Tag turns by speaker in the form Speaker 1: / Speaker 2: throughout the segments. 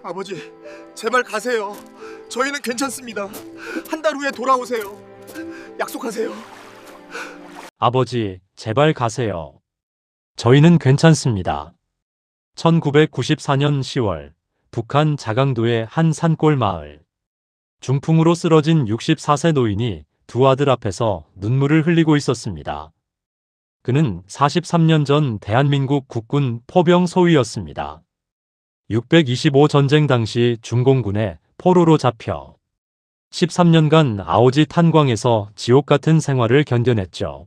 Speaker 1: 아버지, 제발 가세요. 저희는 괜찮습니다. 한 달 후에 돌아오세요. 약속하세요.
Speaker 2: 아버지, 제발 가세요. 저희는 괜찮습니다. 1994년 10월, 북한 자강도의 한 산골 마을. 중풍으로 쓰러진 64세 노인이 두 아들 앞에서 눈물을 흘리고 있었습니다. 그는 43년 전 대한민국 국군 포병 소위였습니다. 625 전쟁 당시 중공군의 포로로 잡혀 13년간 아오지 탄광에서 지옥 같은 생활을 견뎌냈죠.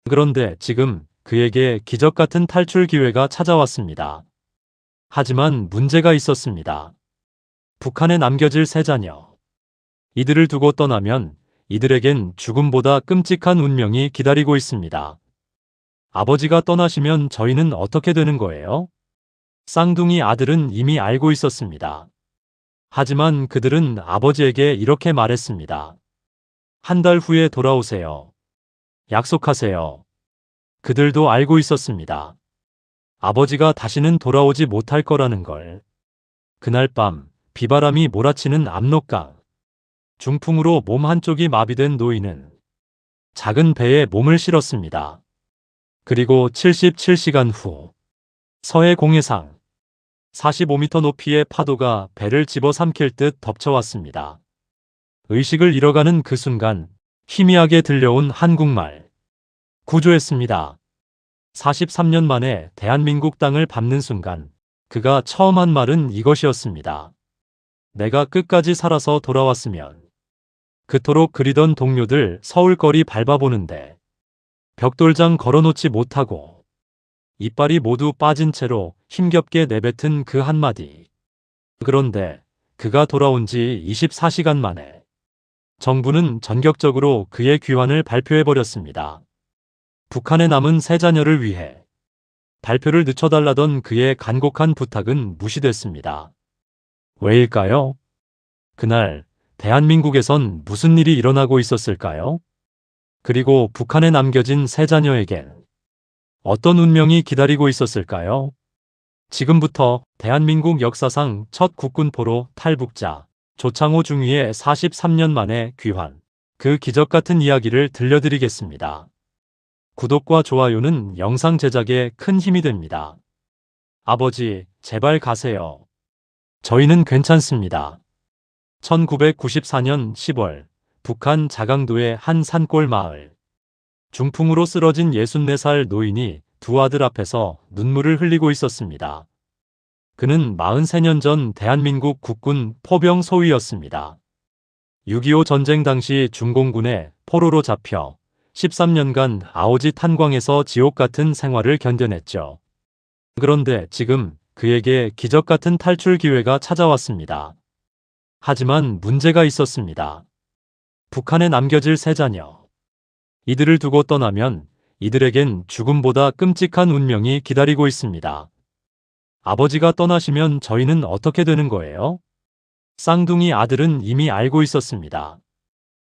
Speaker 2: 그런데 지금 그에게 기적 같은 탈출 기회가 찾아왔습니다. 하지만 문제가 있었습니다. 북한에 남겨질 세 자녀. 이들을 두고 떠나면 이들에겐 죽음보다 끔찍한 운명이 기다리고 있습니다. 아버지가 떠나시면 저희는 어떻게 되는 거예요? 쌍둥이 아들은 이미 알고 있었습니다. 하지만 그들은 아버지에게 이렇게 말했습니다. 한 달 후에 돌아오세요. 약속하세요. 그들도 알고 있었습니다. 아버지가 다시는 돌아오지 못할 거라는 걸. 그날 밤 비바람이 몰아치는 압록강. 중풍으로 몸 한쪽이 마비된 노인은 작은 배에 몸을 실었습니다. 그리고 77시간 후 서해 공해상 45m 높이의 파도가 배를 집어삼킬 듯 덮쳐왔습니다. 의식을 잃어가는 그 순간 희미하게 들려온 한국말. 구조했습니다. 43년 만에 대한민국 땅을 밟는 순간 그가 처음 한 말은 이것이었습니다. 내가 끝까지 살아서 돌아왔으면. 그토록 그리던 동료들 서울거리 밟아보는데 벽돌장 걸어놓지 못하고 이빨이 모두 빠진 채로 힘겹게 내뱉은 그 한마디. 그런데 그가 돌아온 지 24시간 만에 정부는 전격적으로 그의 귀환을 발표해버렸습니다. 북한에 남은 세 자녀를 위해 발표를 늦춰달라던 그의 간곡한 부탁은 무시됐습니다. 왜일까요? 그날 대한민국에선 무슨 일이 일어나고 있었을까요? 그리고 북한에 남겨진 세 자녀에겐 어떤 운명이 기다리고 있었을까요? 지금부터 대한민국 역사상 첫 국군포로 탈북자 조창호 중위의 43년 만에 귀환, 그 기적 같은 이야기를 들려드리겠습니다. 구독과 좋아요는 영상 제작에 큰 힘이 됩니다. 아버지, 제발 가세요. 저희는 괜찮습니다. 1994년 10월, 북한 자강도의 한 산골 마을. 중풍으로 쓰러진 64살 노인이 두 아들 앞에서 눈물을 흘리고 있었습니다. 그는 43년 전 대한민국 국군 포병 소위였습니다. 6.25 전쟁 당시 중공군의 포로로 잡혀 13년간 아오지 탄광에서 지옥 같은 생활을 견뎌냈죠. 그런데 지금 그에게 기적 같은 탈출 기회가 찾아왔습니다. 하지만 문제가 있었습니다. 북한에 남겨질 세 자녀. 이들을 두고 떠나면 이들에겐 죽음보다 끔찍한 운명이 기다리고 있습니다. 아버지가 떠나시면 저희는 어떻게 되는 거예요? 쌍둥이 아들은 이미 알고 있었습니다.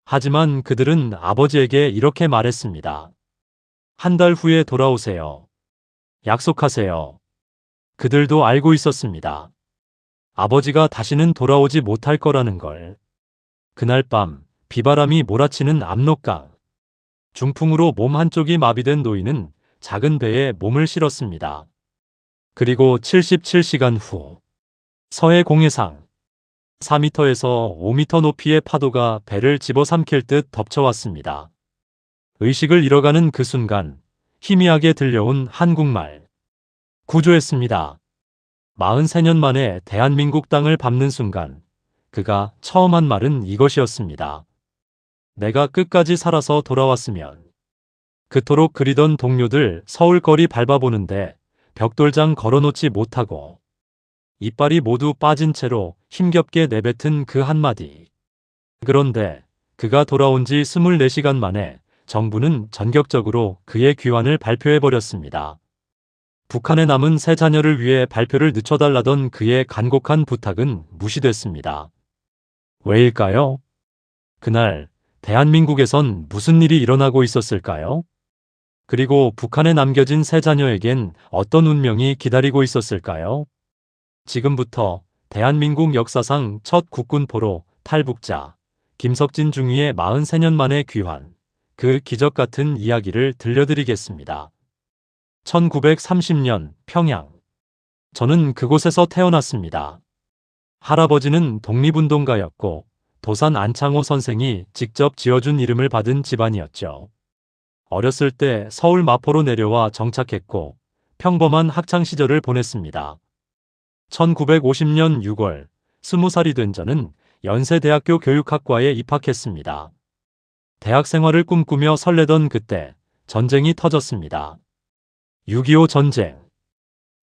Speaker 2: 하지만 그들은 아버지에게 이렇게 말했습니다. 한 달 후에 돌아오세요. 약속하세요. 그들도 알고 있었습니다. 아버지가 다시는 돌아오지 못할 거라는 걸. 그날 밤 비바람이 몰아치는 압록강. 중풍으로 몸 한쪽이 마비된 노인은 작은 배에 몸을 실었습니다. 그리고 77시간 후 서해 공해상 4m에서 5m 높이의 파도가 배를 집어삼킬 듯 덮쳐왔습니다. 의식을 잃어가는 그 순간 희미하게 들려온 한국말. 구조했습니다. 43년 만에 대한민국 땅을 밟는 순간 그가 처음 한 말은 이것이었습니다. 내가 끝까지 살아서 돌아왔으면. 그토록 그리던 동료들 서울거리 밟아보는데 벽돌장 걸어놓지 못하고 이빨이 모두 빠진 채로 힘겹게 내뱉은 그 한마디. 그런데 그가 돌아온 지 24시간 만에 정부는 전격적으로 그의 귀환을 발표해버렸습니다. 북한에 남은 세 자녀를 위해 발표를 늦춰달라던 그의 간곡한 부탁은 무시됐습니다. 왜일까요? 그날 대한민국에선 무슨 일이 일어나고 있었을까요? 그리고 북한에 남겨진 세 자녀에겐 어떤 운명이 기다리고 있었을까요? 지금부터 대한민국 역사상 첫 국군포로 탈북자 김석진 중위의 43년 만에 귀환, 그 기적 같은 이야기를 들려드리겠습니다. 1930년 평양. 저는 그곳에서 태어났습니다. 할아버지는 독립운동가였고 도산 안창호 선생이 직접 지어준 이름을 받은 집안이었죠. 어렸을 때 서울 마포로 내려와 정착했고 평범한 학창시절을 보냈습니다. 1950년 6월 20살이 된 저는 연세대학교 교육학과에 입학했습니다. 대학 생활을 꿈꾸며 설레던 그때 전쟁이 터졌습니다. 6.25 전쟁.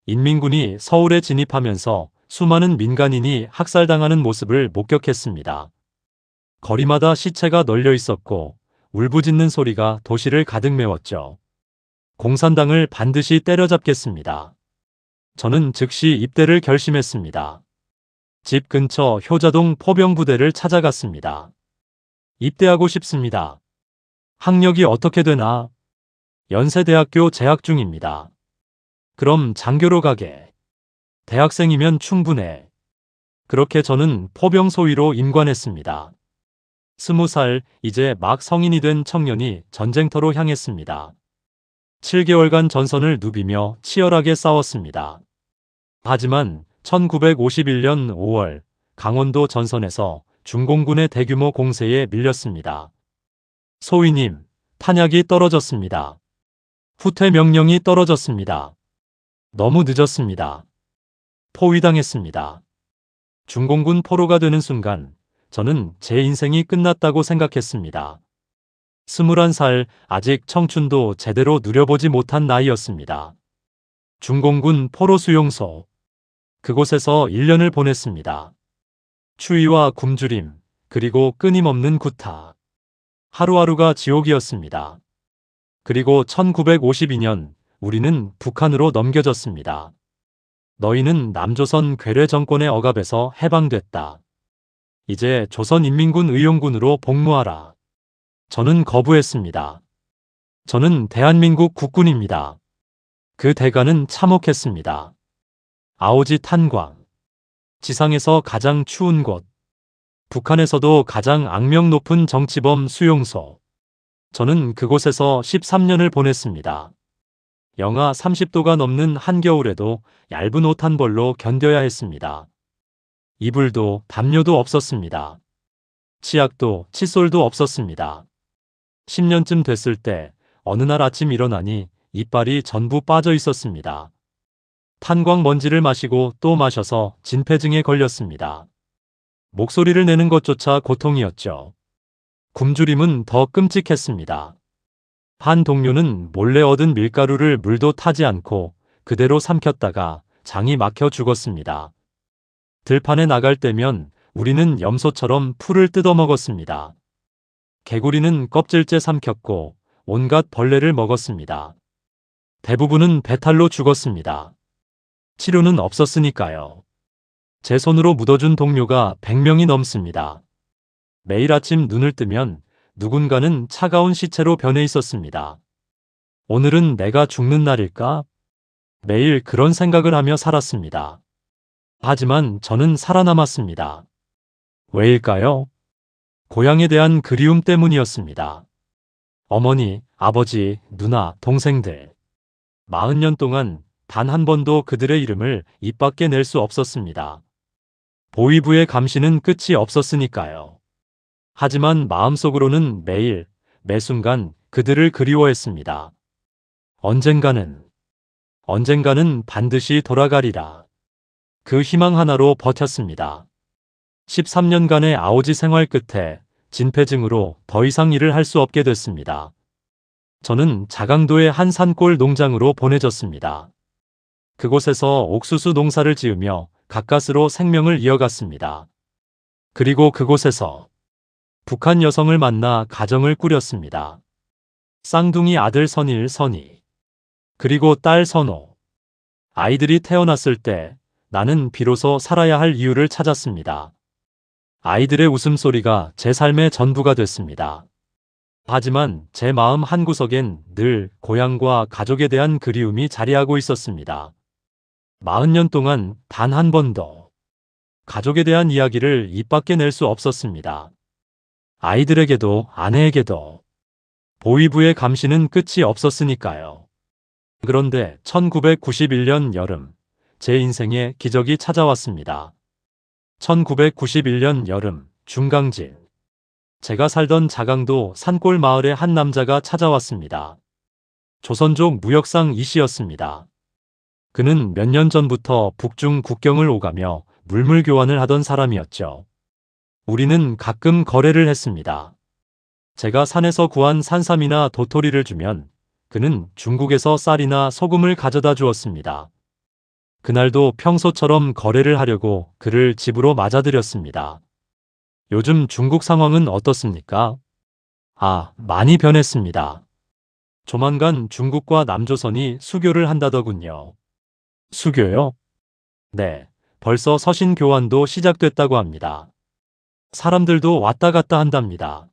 Speaker 2: 인민군이 서울에 진입하면서 수많은 민간인이 학살당하는 모습을 목격했습니다. 거리마다 시체가 널려 있었고 울부짖는 소리가 도시를 가득 메웠죠. 공산당을 반드시 때려잡겠습니다. 저는 즉시 입대를 결심했습니다. 집 근처 효자동 포병부대를 찾아갔습니다. 입대하고 싶습니다. 학력이 어떻게 되나? 연세대학교 재학 중입니다. 그럼 장교로 가게. 대학생이면 충분해. 그렇게 저는 포병 소위로 임관했습니다. 20살, 이제 막 성인이 된 청년이 전쟁터로 향했습니다. 7개월간 전선을 누비며 치열하게 싸웠습니다. 하지만 1951년 5월 강원도 전선에서 중공군의 대규모 공세에 밀렸습니다. 소위님, 탄약이 떨어졌습니다. 후퇴 명령이 떨어졌습니다. 너무 늦었습니다. 포위당했습니다. 중공군 포로가 되는 순간 저는 제 인생이 끝났다고 생각했습니다. 21살, 아직 청춘도 제대로 누려보지 못한 나이였습니다. 중공군 포로 수용소. 그곳에서 1년을 보냈습니다. 추위와 굶주림, 그리고 끊임없는 구타. 하루하루가 지옥이었습니다. 그리고 1952년 우리는 북한으로 넘겨졌습니다. 너희는 남조선 괴뢰 정권의 억압에서 해방됐다. 이제 조선인민군 의용군으로 복무하라. 저는 거부했습니다. 저는 대한민국 국군입니다. 그 대가는 참혹했습니다. 아오지 탄광. 지상에서 가장 추운 곳. 북한에서도 가장 악명 높은 정치범 수용소. 저는 그곳에서 13년을 보냈습니다. 영하 30도가 넘는 한겨울에도 얇은 옷 한 벌로 견뎌야 했습니다. 이불도 담요도 없었습니다. 치약도 칫솔도 없었습니다. 10년쯤 됐을 때 어느 날 아침 일어나니 이빨이 전부 빠져 있었습니다. 탄광 먼지를 마시고 또 마셔서 진폐증에 걸렸습니다. 목소리를 내는 것조차 고통이었죠. 굶주림은 더 끔찍했습니다. 한 동료는 몰래 얻은 밀가루를 물도 타지 않고 그대로 삼켰다가 장이 막혀 죽었습니다. 들판에 나갈 때면 우리는 염소처럼 풀을 뜯어먹었습니다. 개구리는 껍질째 삼켰고 온갖 벌레를 먹었습니다. 대부분은 배탈로 죽었습니다. 치료는 없었으니까요. 제 손으로 묻어준 동료가 100명이 넘습니다. 매일 아침 눈을 뜨면 누군가는 차가운 시체로 변해 있었습니다. 오늘은 내가 죽는 날일까? 매일 그런 생각을 하며 살았습니다. 하지만 저는 살아남았습니다. 왜일까요? 고향에 대한 그리움 때문이었습니다. 어머니, 아버지, 누나, 동생들. 40년 동안 단 한 번도 그들의 이름을 입 밖에 낼 수 없었습니다. 보위부의 감시는 끝이 없었으니까요. 하지만 마음속으로는 매일, 매 순간 그들을 그리워했습니다. 언젠가는 반드시 돌아가리라. 그 희망 하나로 버텼습니다. 13년간의 아오지 생활 끝에 진폐증으로 더 이상 일을 할 수 없게 됐습니다. 저는 자강도의 한 산골 농장으로 보내졌습니다. 그곳에서 옥수수 농사를 지으며 가까스로 생명을 이어갔습니다. 그리고 그곳에서 북한 여성을 만나 가정을 꾸렸습니다. 쌍둥이 아들 선일, 선희. 그리고 딸 선호. 아이들이 태어났을 때 나는 비로소 살아야 할 이유를 찾았습니다. 아이들의 웃음소리가 제 삶의 전부가 됐습니다. 하지만 제 마음 한구석엔 늘 고향과 가족에 대한 그리움이 자리하고 있었습니다. 40년 동안 단 한 번도 가족에 대한 이야기를 입 밖에 낼 수 없었습니다. 아이들에게도 아내에게도 보위부의 감시는 끝이 없었으니까요. 그런데 1991년 여름, 제 인생에 기적이 찾아왔습니다. 1991년 여름, 중강진. 제가 살던 자강도 산골 마을에 한 남자가 찾아왔습니다. 조선족 무역상 이 씨였습니다. 그는 몇 년 전부터 북중 국경을 오가며 물물 교환을 하던 사람이었죠. 우리는 가끔 거래를 했습니다. 제가 산에서 구한 산삼이나 도토리를 주면 그는 중국에서 쌀이나 소금을 가져다 주었습니다. 그날도 평소처럼 거래를 하려고 그를 집으로 맞아들였습니다. 요즘 중국 상황은 어떻습니까? 많이 변했습니다. 조만간 중국과 남조선이 수교를 한다더군요. 수교요? 네, 벌써 서신 교환도 시작됐다고 합니다. 사람들도 왔다 갔다 한답니다.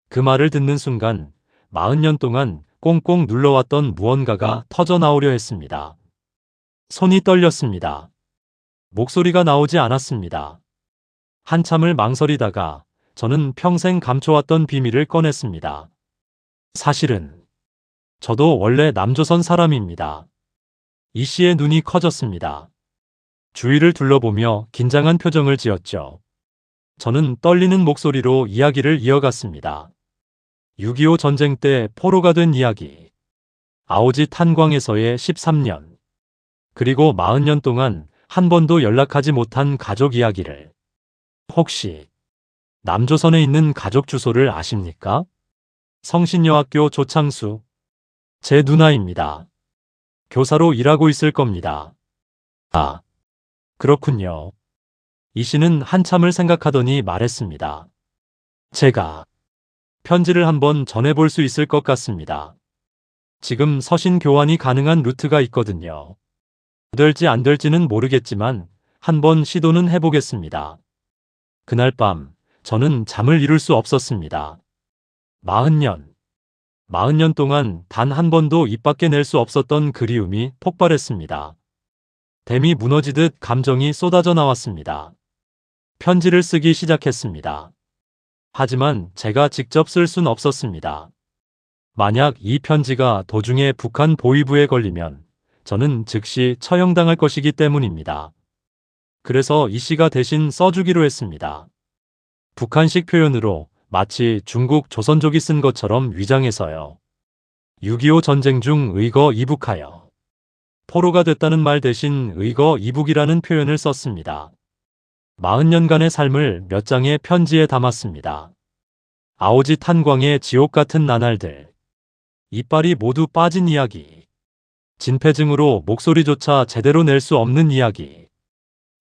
Speaker 2: 그 말을 듣는 순간 40년 동안 꽁꽁 눌러왔던 무언가가 터져 나오려 했습니다. 손이 떨렸습니다. 목소리가 나오지 않았습니다. 한참을 망설이다가 저는 평생 감춰왔던 비밀을 꺼냈습니다. 사실은 저도 원래 남조선 사람입니다. 이 씨의 눈이 커졌습니다. 주위를 둘러보며 긴장한 표정을 지었죠. 저는 떨리는 목소리로 이야기를 이어갔습니다. 6.25 전쟁 때 포로가 된 이야기. 아오지 탄광에서의 13년. 그리고 40년 동안 한 번도 연락하지 못한 가족 이야기를. 혹시 남조선에 있는 가족 주소를 아십니까? 성신여학교 조창수. 제 누나입니다. 교사로 일하고 있을 겁니다. 그렇군요. 이 씨는 한참을 생각하더니 말했습니다. 제가 편지를 한번 전해볼 수 있을 것 같습니다. 지금 서신 교환이 가능한 루트가 있거든요. 될지 안 될지는 모르겠지만 한번 시도는 해보겠습니다. 그날 밤 저는 잠을 이룰 수 없었습니다. 40년 동안 단 한 번도 입 밖에 낼 수 없었던 그리움이 폭발했습니다. 댐이 무너지듯 감정이 쏟아져 나왔습니다. 편지를 쓰기 시작했습니다. 하지만 제가 직접 쓸 순 없었습니다. 만약 이 편지가 도중에 북한 보위부에 걸리면 저는 즉시 처형당할 것이기 때문입니다. 그래서 이 씨가 대신 써주기로 했습니다. 북한식 표현으로 마치 중국 조선족이 쓴 것처럼 위장해서요. 6.25 전쟁 중 의거 이북하여. 포로가 됐다는 말 대신 의거 이북이라는 표현을 썼습니다. 40년간의 삶을 몇 장의 편지에 담았습니다. 아오지 탄광의 지옥 같은 나날들. 이빨이 모두 빠진 이야기. 진폐증으로 목소리조차 제대로 낼 수 없는 이야기.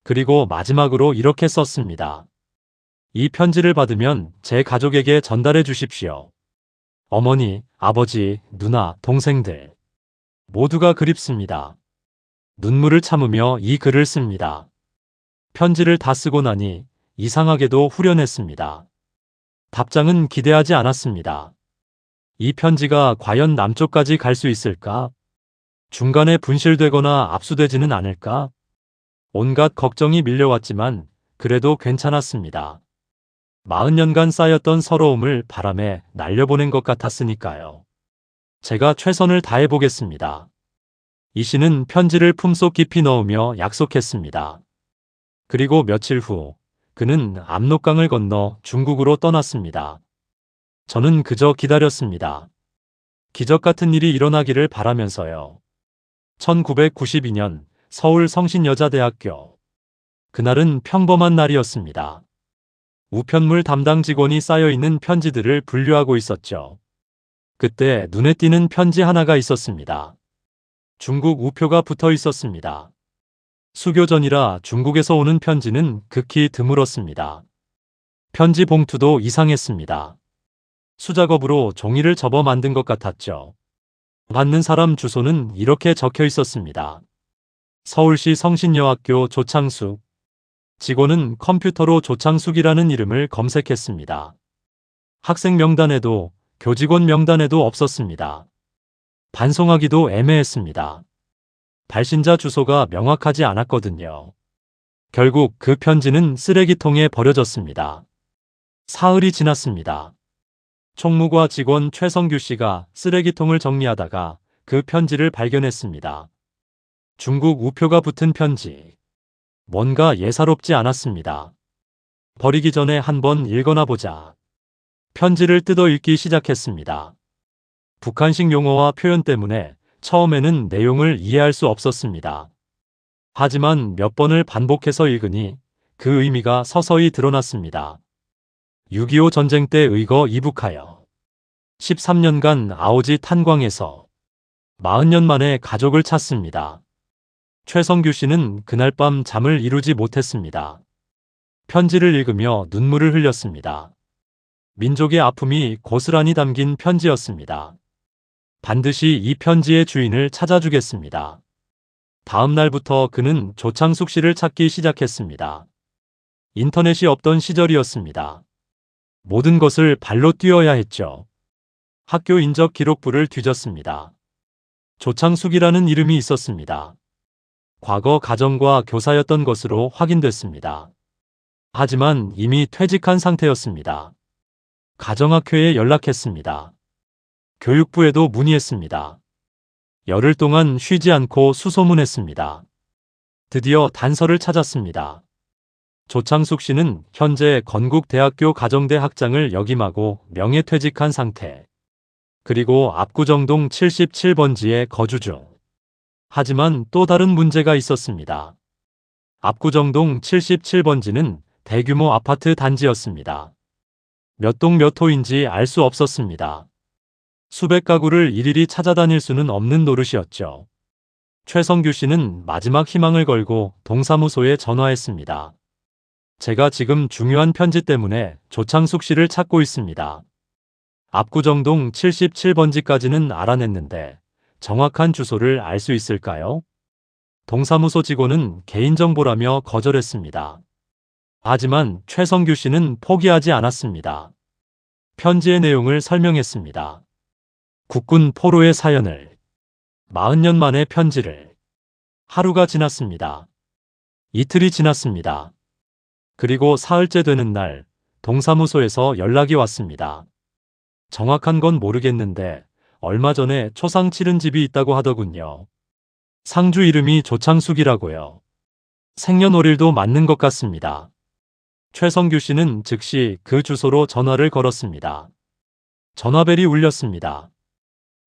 Speaker 2: 그리고 마지막으로 이렇게 썼습니다. 이 편지를 받으면 제 가족에게 전달해 주십시오. 어머니, 아버지, 누나, 동생들. 모두가 그립습니다. 눈물을 참으며 이 글을 씁니다. 편지를 다 쓰고 나니 이상하게도 후련했습니다. 답장은 기대하지 않았습니다. 이 편지가 과연 남쪽까지 갈 수 있을까? 중간에 분실되거나 압수되지는 않을까? 온갖 걱정이 밀려왔지만 그래도 괜찮았습니다. 40년간 쌓였던 서러움을 바람에 날려보낸 것 같았으니까요. 제가 최선을 다해보겠습니다. 이 씨는 편지를 품속 깊이 넣으며 약속했습니다. 그리고 며칠 후 그는 압록강을 건너 중국으로 떠났습니다. 저는 그저 기다렸습니다. 기적 같은 일이 일어나기를 바라면서요. 1992년 서울 성신여자대학교. 그날은 평범한 날이었습니다. 우편물 담당 직원이 쌓여있는 편지들을 분류하고 있었죠. 그때 눈에 띄는 편지 하나가 있었습니다. 중국 우표가 붙어 있었습니다. 수교전이라 중국에서 오는 편지는 극히 드물었습니다. 편지 봉투도 이상했습니다. 수작업으로 종이를 접어 만든 것 같았죠. 받는 사람 주소는 이렇게 적혀 있었습니다. 서울시 성신여학교 조창숙. 직원은 컴퓨터로 조창숙이라는 이름을 검색했습니다. 학생 명단에도 교직원 명단에도 없었습니다. 반송하기도 애매했습니다. 발신자 주소가 명확하지 않았거든요. 결국 그 편지는 쓰레기통에 버려졌습니다. 사흘이 지났습니다. 총무과 직원 최성규 씨가 쓰레기통을 정리하다가 그 편지를 발견했습니다. 중국 우표가 붙은 편지. 뭔가 예사롭지 않았습니다. 버리기 전에 한번 읽어나 보자. 편지를 뜯어 읽기 시작했습니다. 북한식 용어와 표현 때문에 처음에는 내용을 이해할 수 없었습니다. 하지만 몇 번을 반복해서 읽으니 그 의미가 서서히 드러났습니다. 6.25 전쟁 때 의거 이북하여 13년간 아오지 탄광에서 40년 만에 가족을 찾습니다. 최성규 씨는 그날 밤 잠을 이루지 못했습니다. 편지를 읽으며 눈물을 흘렸습니다. 민족의 아픔이 고스란히 담긴 편지였습니다. 반드시 이 편지의 주인을 찾아주겠습니다. 다음 날부터 그는 조창숙 씨를 찾기 시작했습니다. 인터넷이 없던 시절이었습니다. 모든 것을 발로 뛰어야 했죠. 학교 인적 기록부를 뒤졌습니다. 조창숙이라는 이름이 있었습니다. 과거 가정과 교사였던 것으로 확인됐습니다. 하지만 이미 퇴직한 상태였습니다. 가정학회에 연락했습니다. 교육부에도 문의했습니다. 열흘 동안 쉬지 않고 수소문했습니다. 드디어 단서를 찾았습니다. 조창숙 씨는 현재 건국대학교 가정대 학장을 역임하고 명예퇴직한 상태. 그리고 압구정동 77번지에 거주 중. 하지만 또 다른 문제가 있었습니다. 압구정동 77번지는 대규모 아파트 단지였습니다. 몇 동 몇 호인지 알 수 없었습니다. 수백 가구를 일일이 찾아다닐 수는 없는 노릇이었죠. 최성규 씨는 마지막 희망을 걸고 동사무소에 전화했습니다. 제가 지금 중요한 편지 때문에 조창숙 씨를 찾고 있습니다. 압구정동 77번지까지는 알아냈는데 정확한 주소를 알 수 있을까요? 동사무소 직원은 개인정보라며 거절했습니다. 하지만 최성규 씨는 포기하지 않았습니다. 편지의 내용을 설명했습니다. 국군 포로의 사연을, 40년 만의 편지를. 하루가 지났습니다. 이틀이 지났습니다. 그리고 사흘째 되는 날, 동사무소에서 연락이 왔습니다. 정확한 건 모르겠는데 얼마 전에 초상 치른 집이 있다고 하더군요. 상주 이름이 조창숙이라고요. 생년월일도 맞는 것 같습니다. 최성규 씨는 즉시 그 주소로 전화를 걸었습니다. 전화벨이 울렸습니다.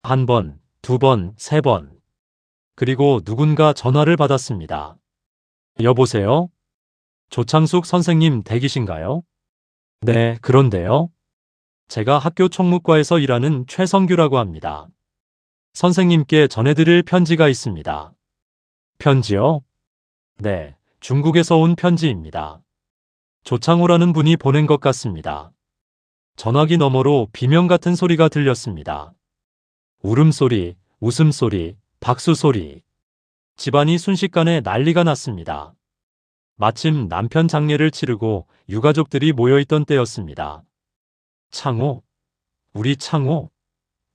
Speaker 2: 한 번, 두 번, 세 번. 그리고 누군가 전화를 받았습니다. 여보세요? 조창숙 선생님 댁이신가요? 네, 그런데요. 제가 학교 총무과에서 일하는 최성규라고 합니다. 선생님께 전해드릴 편지가 있습니다. 편지요? 네, 중국에서 온 편지입니다. 조창호라는 분이 보낸 것 같습니다. 전화기 너머로 비명 같은 소리가 들렸습니다. 울음소리, 웃음소리, 박수소리. 집안이 순식간에 난리가 났습니다. 마침 남편 장례를 치르고 유가족들이 모여있던 때였습니다. 창호, 우리 창호.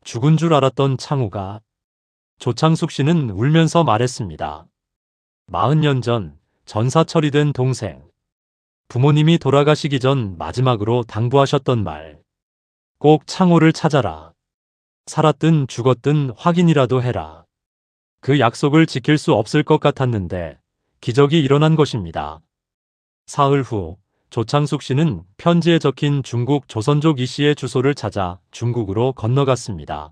Speaker 2: 죽은 줄 알았던 창호가. 조창숙 씨는 울면서 말했습니다. 40년 전 전사 처리된 동생. 부모님이 돌아가시기 전 마지막으로 당부하셨던 말. 꼭 창호를 찾아라. 살았든 죽었든 확인이라도 해라. 그 약속을 지킬 수 없을 것 같았는데 기적이 일어난 것입니다. 사흘 후 조창숙 씨는 편지에 적힌 중국 조선족 이 씨의 주소를 찾아 중국으로 건너갔습니다.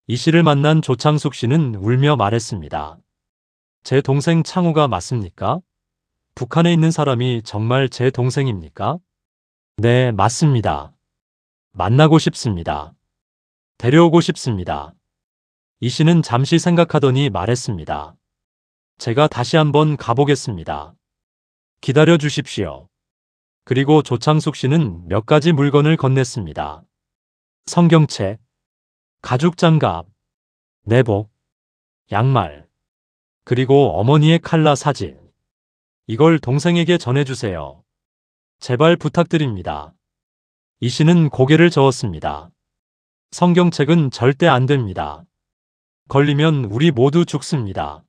Speaker 2: 이 씨를 만난 조창숙 씨는 울며 말했습니다. 제 동생 창호가 맞습니까? 북한에 있는 사람이 정말 제 동생입니까? 네, 맞습니다. 만나고 싶습니다. 데려오고 싶습니다. 이 씨는 잠시 생각하더니 말했습니다. 제가 다시 한번 가보겠습니다. 기다려 주십시오. 그리고 조창숙 씨는 몇 가지 물건을 건넸습니다. 성경책, 가죽장갑, 내복, 양말, 그리고 어머니의 칼라 사진. 이걸 동생에게 전해주세요. 제발 부탁드립니다. 이 씨는 고개를 저었습니다. 성경책은 절대 안 됩니다. 걸리면 우리 모두 죽습니다.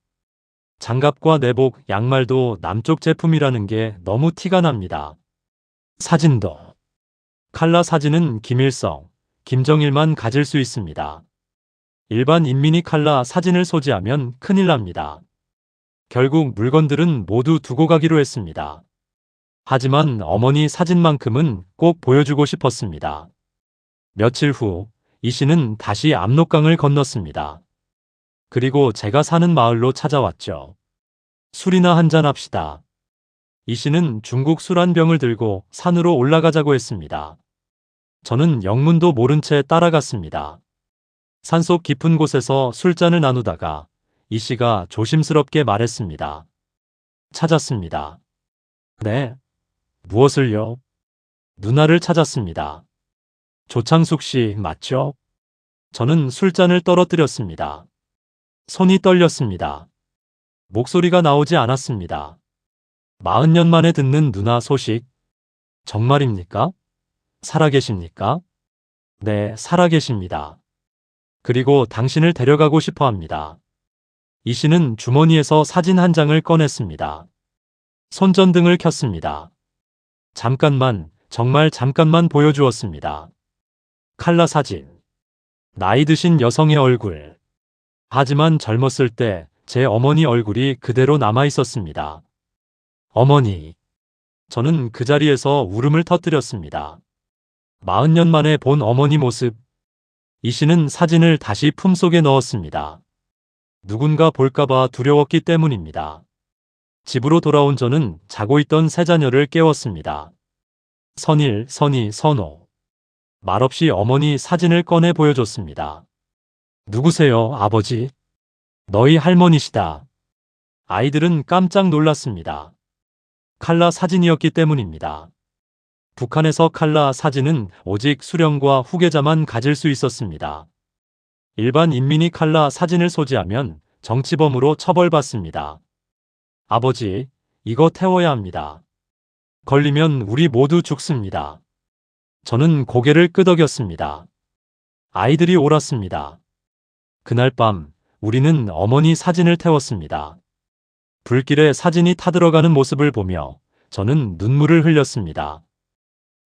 Speaker 2: 장갑과 내복, 양말도 남쪽 제품이라는 게 너무 티가 납니다. 사진도. 칼라 사진은 김일성, 김정일만 가질 수 있습니다. 일반 인민이 칼라 사진을 소지하면 큰일 납니다. 결국 물건들은 모두 두고 가기로 했습니다. 하지만 어머니 사진만큼은 꼭 보여주고 싶었습니다. 며칠 후, 이 씨는 다시 압록강을 건넜습니다. 그리고 제가 사는 마을로 찾아왔죠. 술이나 한잔 합시다. 이 씨는 중국 술 한 병을 들고 산으로 올라가자고 했습니다. 저는 영문도 모른 채 따라갔습니다. 산속 깊은 곳에서 술잔을 나누다가 이 씨가 조심스럽게 말했습니다. 찾았습니다. 네. 무엇을요? 누나를 찾았습니다. 조창숙 씨 맞죠? 저는 술잔을 떨어뜨렸습니다. 손이 떨렸습니다. 목소리가 나오지 않았습니다. 40년 만에 듣는 누나 소식. 정말입니까? 살아계십니까? 네, 살아계십니다. 그리고 당신을 데려가고 싶어 합니다. 이 씨는 주머니에서 사진 한 장을 꺼냈습니다. 손전등을 켰습니다. 잠깐만, 정말 잠깐만 보여주었습니다. 칼라 사진. 나이 드신 여성의 얼굴. 하지만 젊었을 때 제 어머니 얼굴이 그대로 남아 있었습니다. 어머니. 저는 그 자리에서 울음을 터뜨렸습니다. 40년 만에 본 어머니 모습. 이 씨는 사진을 다시 품속에 넣었습니다. 누군가 볼까봐 두려웠기 때문입니다. 집으로 돌아온 저는 자고 있던 세 자녀를 깨웠습니다. 선일, 선희, 선호. 말없이 어머니 사진을 꺼내 보여줬습니다. 누구세요, 아버지? 너희 할머니시다. 아이들은 깜짝 놀랐습니다. 칼라 사진이었기 때문입니다. 북한에서 칼라 사진은 오직 수령과 후계자만 가질 수 있었습니다. 일반 인민이 칼라 사진을 소지하면 정치범으로 처벌받습니다. 아버지, 이거 태워야 합니다. 걸리면 우리 모두 죽습니다. 저는 고개를 끄덕였습니다. 아이들이 옳았습니다. 그날 밤 우리는 어머니 사진을 태웠습니다. 불길에 사진이 타들어가는 모습을 보며 저는 눈물을 흘렸습니다.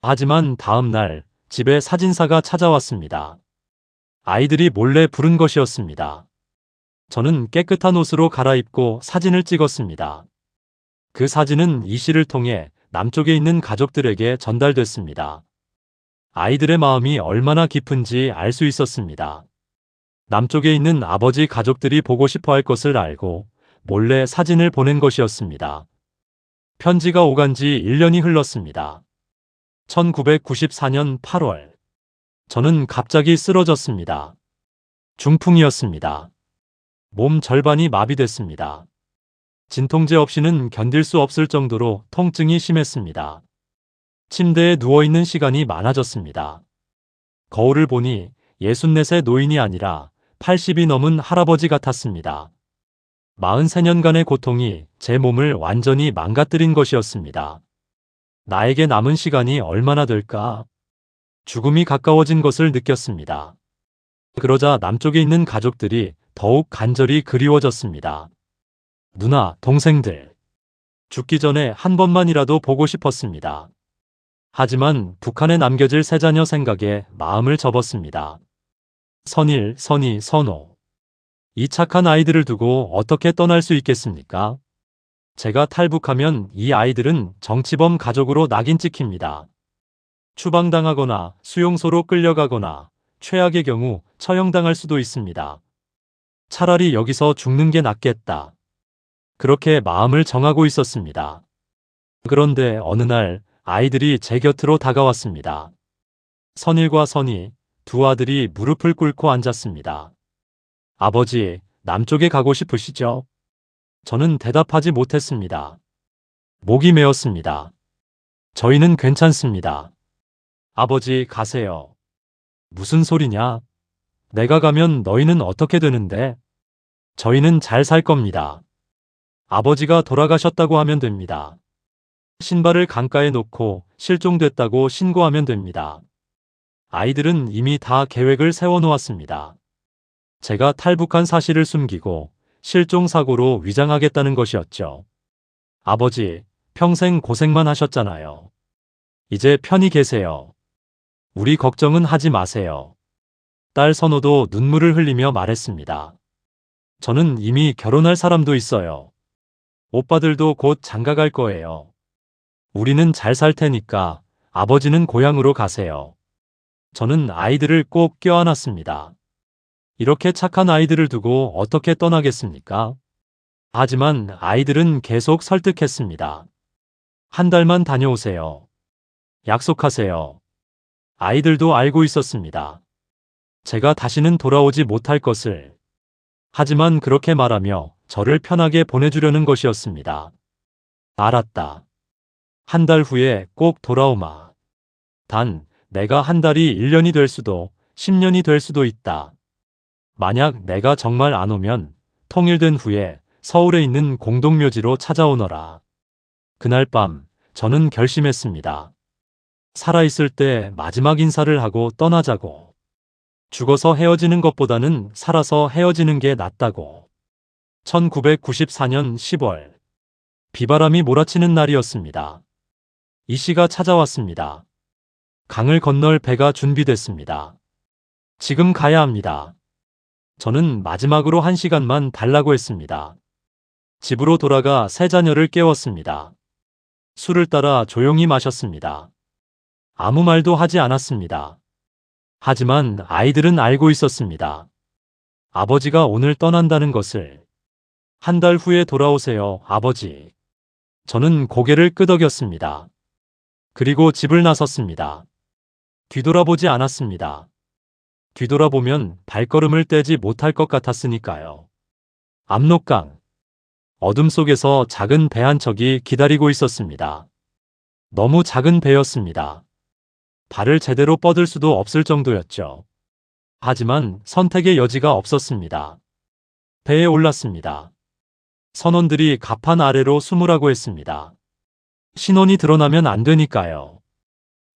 Speaker 2: 하지만 다음 날 집에 사진사가 찾아왔습니다. 아이들이 몰래 부른 것이었습니다. 저는 깨끗한 옷으로 갈아입고 사진을 찍었습니다. 그 사진은 이 씨를 통해 남쪽에 있는 가족들에게 전달됐습니다. 아이들의 마음이 얼마나 깊은지 알 수 있었습니다. 남쪽에 있는 아버지 가족들이 보고 싶어 할 것을 알고 몰래 사진을 보낸 것이었습니다. 편지가 오간 지 1년이 흘렀습니다. 1994년 8월. 저는 갑자기 쓰러졌습니다. 중풍이었습니다. 몸 절반이 마비됐습니다. 진통제 없이는 견딜 수 없을 정도로 통증이 심했습니다. 침대에 누워있는 시간이 많아졌습니다. 거울을 보니 64세 노인이 아니라 80이 넘은 할아버지 같았습니다. 43년간의 고통이 제 몸을 완전히 망가뜨린 것이었습니다. 나에게 남은 시간이 얼마나 될까? 죽음이 가까워진 것을 느꼈습니다. 그러자 남쪽에 있는 가족들이 더욱 간절히 그리워졌습니다. 누나, 동생들. 죽기 전에 한 번만이라도 보고 싶었습니다. 하지만 북한에 남겨질 세 자녀 생각에 마음을 접었습니다. 선일, 선희, 선호. 이 착한 아이들을 두고 어떻게 떠날 수 있겠습니까? 제가 탈북하면 이 아이들은 정치범 가족으로 낙인 찍힙니다. 추방당하거나 수용소로 끌려가거나 최악의 경우 처형당할 수도 있습니다. 차라리 여기서 죽는 게 낫겠다. 그렇게 마음을 정하고 있었습니다. 그런데 어느 날 아이들이 제 곁으로 다가왔습니다. 선일과 선희, 두 아들이 무릎을 꿇고 앉았습니다. 아버지, 남쪽에 가고 싶으시죠? 저는 대답하지 못했습니다. 목이 메었습니다. 저희는 괜찮습니다. 아버지, 가세요. 무슨 소리냐? 내가 가면 너희는 어떻게 되는데? 저희는 잘 살 겁니다. 아버지가 돌아가셨다고 하면 됩니다. 신발을 강가에 놓고 실종됐다고 신고하면 됩니다. 아이들은 이미 다 계획을 세워놓았습니다. 제가 탈북한 사실을 숨기고 실종사고로 위장하겠다는 것이었죠. 아버지, 평생 고생만 하셨잖아요. 이제 편히 계세요. 우리 걱정은 하지 마세요. 딸 선호도 눈물을 흘리며 말했습니다. 저는 이미 결혼할 사람도 있어요. 오빠들도 곧 장가갈 거예요. 우리는 잘 살 테니까 아버지는 고향으로 가세요. 저는 아이들을 꼭 껴안았습니다. 이렇게 착한 아이들을 두고 어떻게 떠나겠습니까? 하지만 아이들은 계속 설득했습니다. 한 달만 다녀오세요. 약속하세요. 아이들도 알고 있었습니다. 제가 다시는 돌아오지 못할 것을. 하지만 그렇게 말하며 저를 편하게 보내주려는 것이었습니다. 알았다. 한 달 후에 꼭 돌아오마. 단, 내가 한 달이 1년이 될 수도 10년이 될 수도 있다. 만약 내가 정말 안 오면 통일된 후에 서울에 있는 공동묘지로 찾아오너라. 그날 밤 저는 결심했습니다. 살아있을 때 마지막 인사를 하고 떠나자고. 죽어서 헤어지는 것보다는 살아서 헤어지는 게 낫다고. 1994년 10월. 비바람이 몰아치는 날이었습니다. 이 씨가 찾아왔습니다. 강을 건널 배가 준비됐습니다. 지금 가야 합니다. 저는 마지막으로 1시간만 달라고 했습니다. 집으로 돌아가 세 자녀를 깨웠습니다. 술을 따라 조용히 마셨습니다. 아무 말도 하지 않았습니다. 하지만 아이들은 알고 있었습니다. 아버지가 오늘 떠난다는 것을. 한 달 후에 돌아오세요, 아버지. 저는 고개를 끄덕였습니다. 그리고 집을 나섰습니다. 뒤돌아보지 않았습니다. 뒤돌아보면 발걸음을 떼지 못할 것 같았으니까요. 압록강. 어둠 속에서 작은 배 한 척이 기다리고 있었습니다. 너무 작은 배였습니다. 발을 제대로 뻗을 수도 없을 정도였죠. 하지만 선택의 여지가 없었습니다. 배에 올랐습니다. 선원들이 갑판 아래로 숨으라고 했습니다. 신원이 드러나면 안 되니까요.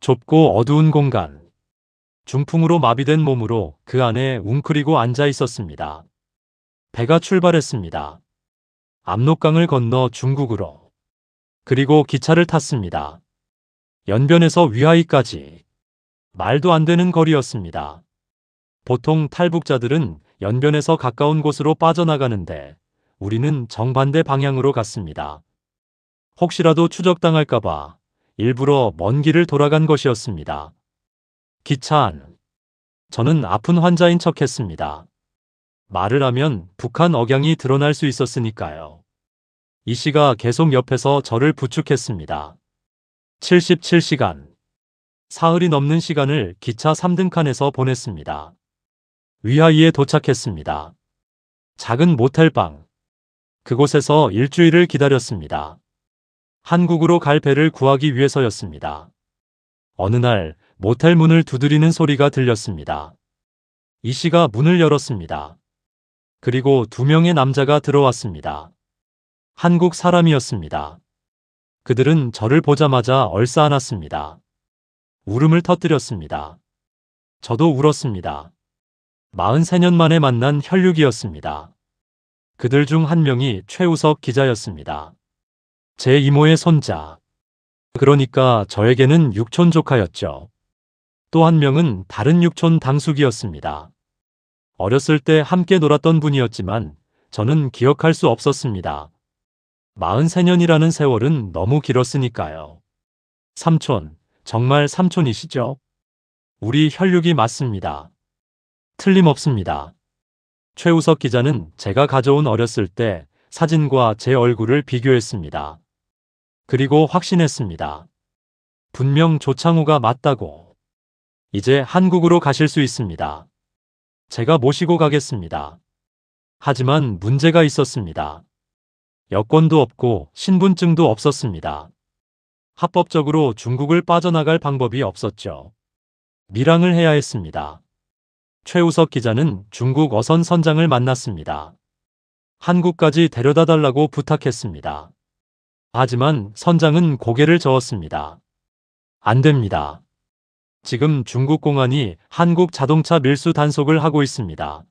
Speaker 2: 좁고 어두운 공간. 중풍으로 마비된 몸으로 그 안에 웅크리고 앉아 있었습니다. 배가 출발했습니다. 압록강을 건너 중국으로. 그리고 기차를 탔습니다. 연변에서 위하이까지. 말도 안 되는 거리였습니다. 보통 탈북자들은 연변에서 가까운 곳으로 빠져나가는데 우리는 정반대 방향으로 갔습니다. 혹시라도 추적당할까봐 일부러 먼 길을 돌아간 것이었습니다. 기차 안. 저는 아픈 환자인 척했습니다. 말을 하면 북한 억양이 드러날 수 있었으니까요. 이 씨가 계속 옆에서 저를 부축했습니다. 77시간. 사흘이 넘는 시간을 기차 3등 칸에서 보냈습니다. 위하이에 도착했습니다. 작은 모텔방. 그곳에서 일주일을 기다렸습니다. 한국으로 갈 배를 구하기 위해서였습니다. 어느 날 모텔 문을 두드리는 소리가 들렸습니다. 이 씨가 문을 열었습니다. 그리고 2명의 남자가 들어왔습니다. 한국 사람이었습니다. 그들은 저를 보자마자 얼싸안았습니다. 울음을 터뜨렸습니다. 저도 울었습니다. 43년 만에 만난 혈육이었습니다. 그들 중 한 명이 최우석 기자였습니다. 제 이모의 손자. 그러니까 저에게는 육촌 조카였죠. 또 한 명은 다른 육촌 당숙이었습니다. 어렸을 때 함께 놀았던 분이었지만 저는 기억할 수 없었습니다. 43년이라는 세월은 너무 길었으니까요. 삼촌, 정말 삼촌이시죠? 우리 혈육이 맞습니다. 틀림없습니다. 최우석 기자는 제가 가져온 어렸을 때 사진과 제 얼굴을 비교했습니다. 그리고 확신했습니다. 분명 조창호가 맞다고. 이제 한국으로 가실 수 있습니다. 제가 모시고 가겠습니다. 하지만 문제가 있었습니다. 여권도 없고 신분증도 없었습니다. 합법적으로 중국을 빠져나갈 방법이 없었죠. 밀항을 해야 했습니다. 최우석 기자는 중국 어선 선장을 만났습니다. 한국까지 데려다 달라고 부탁했습니다. 하지만 선장은 고개를 저었습니다. 안 됩니다. 지금 중국 공안이 한국 자동차 밀수 단속을 하고 있습니다.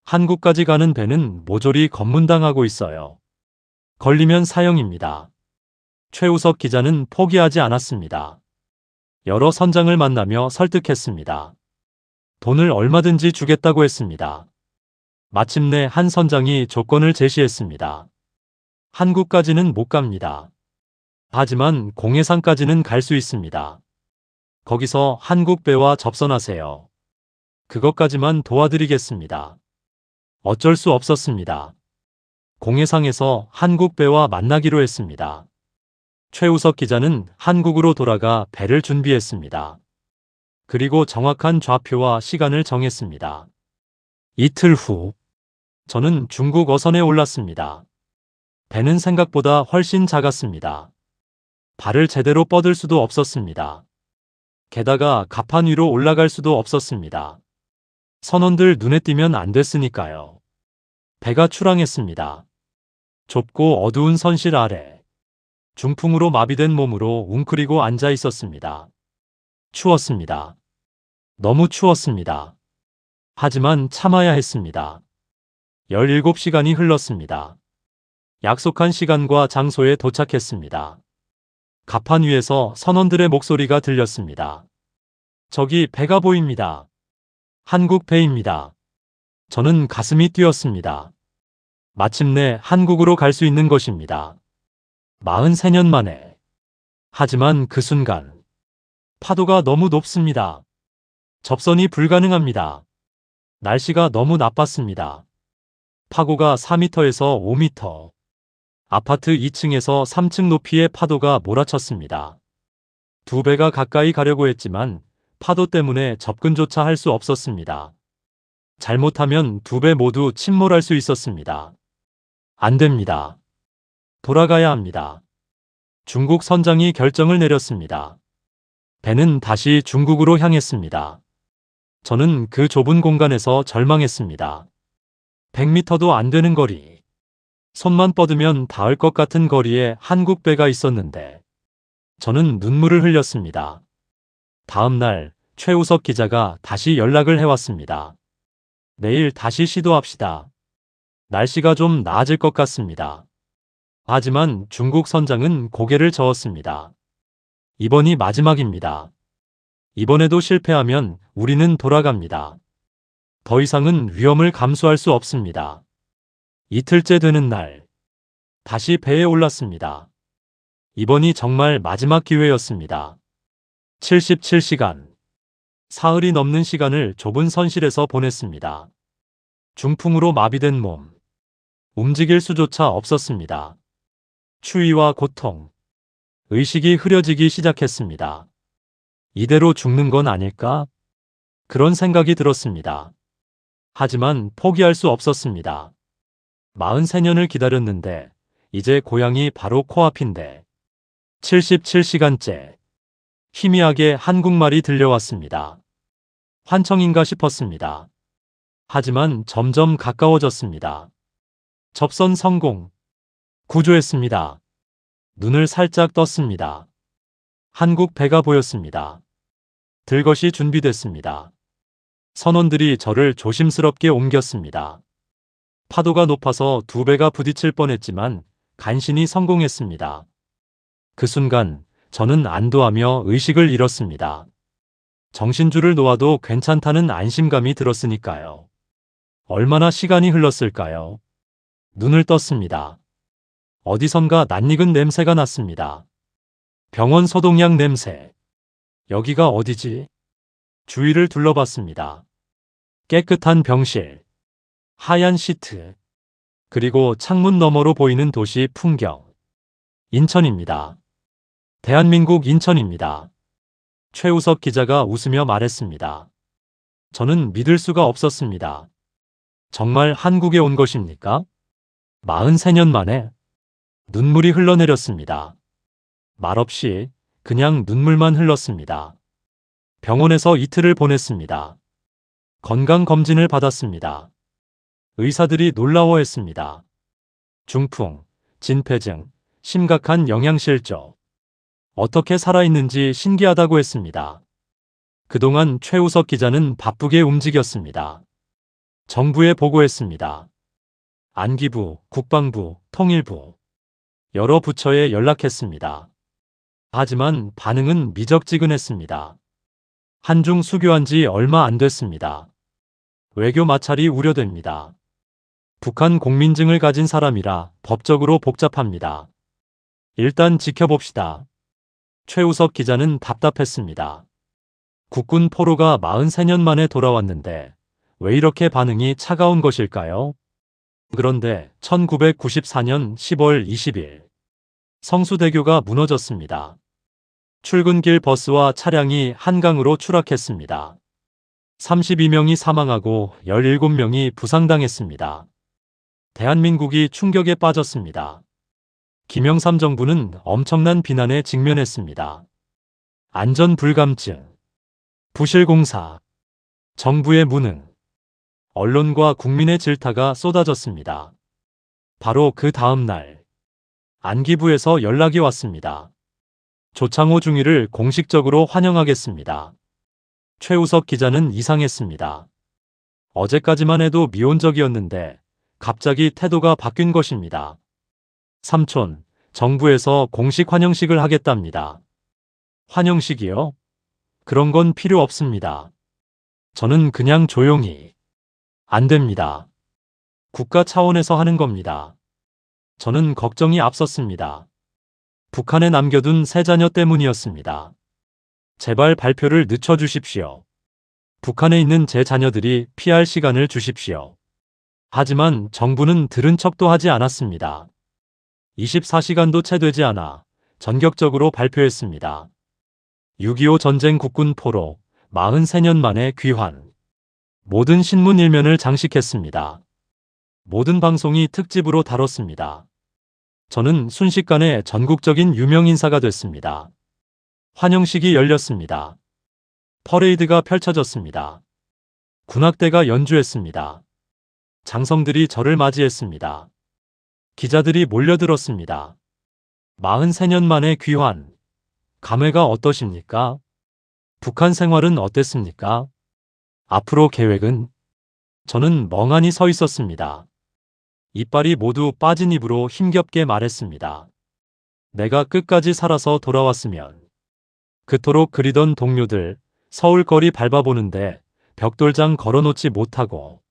Speaker 2: 한국까지 가는 배는 모조리 검문당하고 있어요. 걸리면 사형입니다. 최우석 기자는 포기하지 않았습니다. 여러 선장을 만나며 설득했습니다. 돈을 얼마든지 주겠다고 했습니다. 마침내 한 선장이 조건을 제시했습니다. 한국까지는 못 갑니다. 하지만 공해상까지는 갈 수 있습니다. 거기서 한국 배와 접선하세요. 그것까지만 도와드리겠습니다. 어쩔 수 없었습니다. 공해상에서 한국 배와 만나기로 했습니다. 최우석 기자는 한국으로 돌아가 배를 준비했습니다. 그리고 정확한 좌표와 시간을 정했습니다. 이틀 후, 저는 중국 어선에 올랐습니다. 배는 생각보다 훨씬 작았습니다. 발을 제대로 뻗을 수도 없었습니다. 게다가 갑판 위로 올라갈 수도 없었습니다. 선원들 눈에 띄면 안 됐으니까요. 배가 출항했습니다. 좁고 어두운 선실 아래 중풍으로 마비된 몸으로 웅크리고 앉아 있었습니다. 추웠습니다. 너무 추웠습니다. 하지만 참아야 했습니다. 17시간이 흘렀습니다. 약속한 시간과 장소에 도착했습니다. 갑판 위에서 선원들의 목소리가 들렸습니다. 저기 배가 보입니다. 한국 배입니다. 저는 가슴이 뛰었습니다. 마침내 한국으로 갈 수 있는 것입니다. 43년 만에. 하지만 그 순간 파도가 너무 높습니다. 접선이 불가능합니다. 날씨가 너무 나빴습니다. 파고가 4m에서 5m. 아파트 2층에서 3층 높이의 파도가 몰아쳤습니다. 두 배가 가까이 가려고 했지만 파도 때문에 접근조차 할 수 없었습니다. 잘못하면 두 배 모두 침몰할 수 있었습니다. 안 됩니다. 돌아가야 합니다. 중국 선장이 결정을 내렸습니다. 배는 다시 중국으로 향했습니다. 저는 그 좁은 공간에서 절망했습니다. 100m도 안 되는 거리. 손만 뻗으면 닿을 것 같은 거리에 한국 배가 있었는데 저는 눈물을 흘렸습니다. 다음 날 최우석 기자가 다시 연락을 해왔습니다. 내일 다시 시도합시다. 날씨가 좀 나아질 것 같습니다. 하지만 중국 선장은 고개를 저었습니다. 이번이 마지막입니다. 이번에도 실패하면 우리는 돌아갑니다. 더 이상은 위험을 감수할 수 없습니다. 이틀째 되는 날, 다시 배에 올랐습니다. 이번이 정말 마지막 기회였습니다. 77시간. 사흘이 넘는 시간을 좁은 선실에서 보냈습니다. 중풍으로 마비된 몸. 움직일 수조차 없었습니다. 추위와 고통. 의식이 흐려지기 시작했습니다. 이대로 죽는 건 아닐까? 그런 생각이 들었습니다. 하지만 포기할 수 없었습니다. 43년을 기다렸는데 이제 고향이 바로 코앞인데 77시간째 희미하게 한국말이 들려왔습니다. 환청인가 싶었습니다. 하지만 점점 가까워졌습니다. 접선 성공. 구조했습니다. 눈을 살짝 떴습니다. 한국 배가 보였습니다. 들것이 준비됐습니다. 선원들이 저를 조심스럽게 옮겼습니다. 파도가 높아서 두 배가 부딪힐 뻔했지만 간신히 성공했습니다. 그 순간 저는 안도하며 의식을 잃었습니다. 정신줄을 놓아도 괜찮다는 안심감이 들었으니까요. 얼마나 시간이 흘렀을까요? 눈을 떴습니다. 어디선가 낯익은 냄새가 났습니다. 병원 소독약 냄새. 여기가 어디지? 주위를 둘러봤습니다. 깨끗한 병실. 하얀 시트. 그리고 창문 너머로 보이는 도시 풍경. 인천입니다. 대한민국 인천입니다. 최우석 기자가 웃으며 말했습니다. 저는 믿을 수가 없었습니다. 정말 한국에 온 것입니까? 43년 만에. 눈물이 흘러내렸습니다. 말없이 그냥 눈물만 흘렀습니다. 병원에서 이틀을 보냈습니다. 건강검진을 받았습니다. 의사들이 놀라워했습니다. 중풍, 진폐증, 심각한 영양실조. 어떻게 살아있는지 신기하다고 했습니다. 그동안 최우석 기자는 바쁘게 움직였습니다. 정부에 보고했습니다. 안기부, 국방부, 통일부, 여러 부처에 연락했습니다. 하지만 반응은 미적지근했습니다. 한중 수교한 지 얼마 안 됐습니다. 외교 마찰이 우려됩니다. 북한 공민증을 가진 사람이라 법적으로 복잡합니다. 일단 지켜봅시다. 최우석 기자는 답답했습니다. 국군 포로가 43년 만에 돌아왔는데 왜 이렇게 반응이 차가운 것일까요? 그런데 1994년 10월 20일 성수대교가 무너졌습니다. 출근길 버스와 차량이 한강으로 추락했습니다. 32명이 사망하고 17명이 부상당했습니다. 대한민국이 충격에 빠졌습니다. 김영삼 정부는 엄청난 비난에 직면했습니다. 안전불감증, 부실공사, 정부의 무능, 언론과 국민의 질타가 쏟아졌습니다. 바로 그 다음 날 안기부에서 연락이 왔습니다. 조창호 중위를 공식적으로 환영하겠습니다. 최우석 기자는 이상했습니다. 어제까지만 해도 미온적이었는데 갑자기 태도가 바뀐 것입니다. 삼촌, 정부에서 공식 환영식을 하겠답니다. 환영식이요? 그런 건 필요 없습니다. 저는 그냥 조용히. 안 됩니다. 국가 차원에서 하는 겁니다. 저는 걱정이 앞섰습니다. 북한에 남겨둔 세 자녀 때문이었습니다. 제발 발표를 늦춰주십시오. 북한에 있는 제 자녀들이 피할 시간을 주십시오. 하지만 정부는 들은 척도 하지 않았습니다. 24시간도 채 되지 않아 전격적으로 발표했습니다. 6.25 전쟁 국군 포로 43년 만에 귀환. 모든 신문 일면을 장식했습니다. 모든 방송이 특집으로 다뤘습니다. 저는 순식간에 전국적인 유명 인사가 됐습니다. 환영식이 열렸습니다. 퍼레이드가 펼쳐졌습니다. 군악대가 연주했습니다. 장성들이 저를 맞이했습니다. 기자들이 몰려들었습니다. 43년 만에 귀환. 감회가 어떠십니까? 북한 생활은 어땠습니까? 앞으로 계획은? 저는 멍하니 서 있었습니다. 이빨이 모두 빠진 입으로 힘겹게 말했습니다. 내가 끝까지 살아서 돌아왔으면. 그토록 그리던 동료들, 서울거리 밟아보는데 벽돌장 걸어놓지 못하고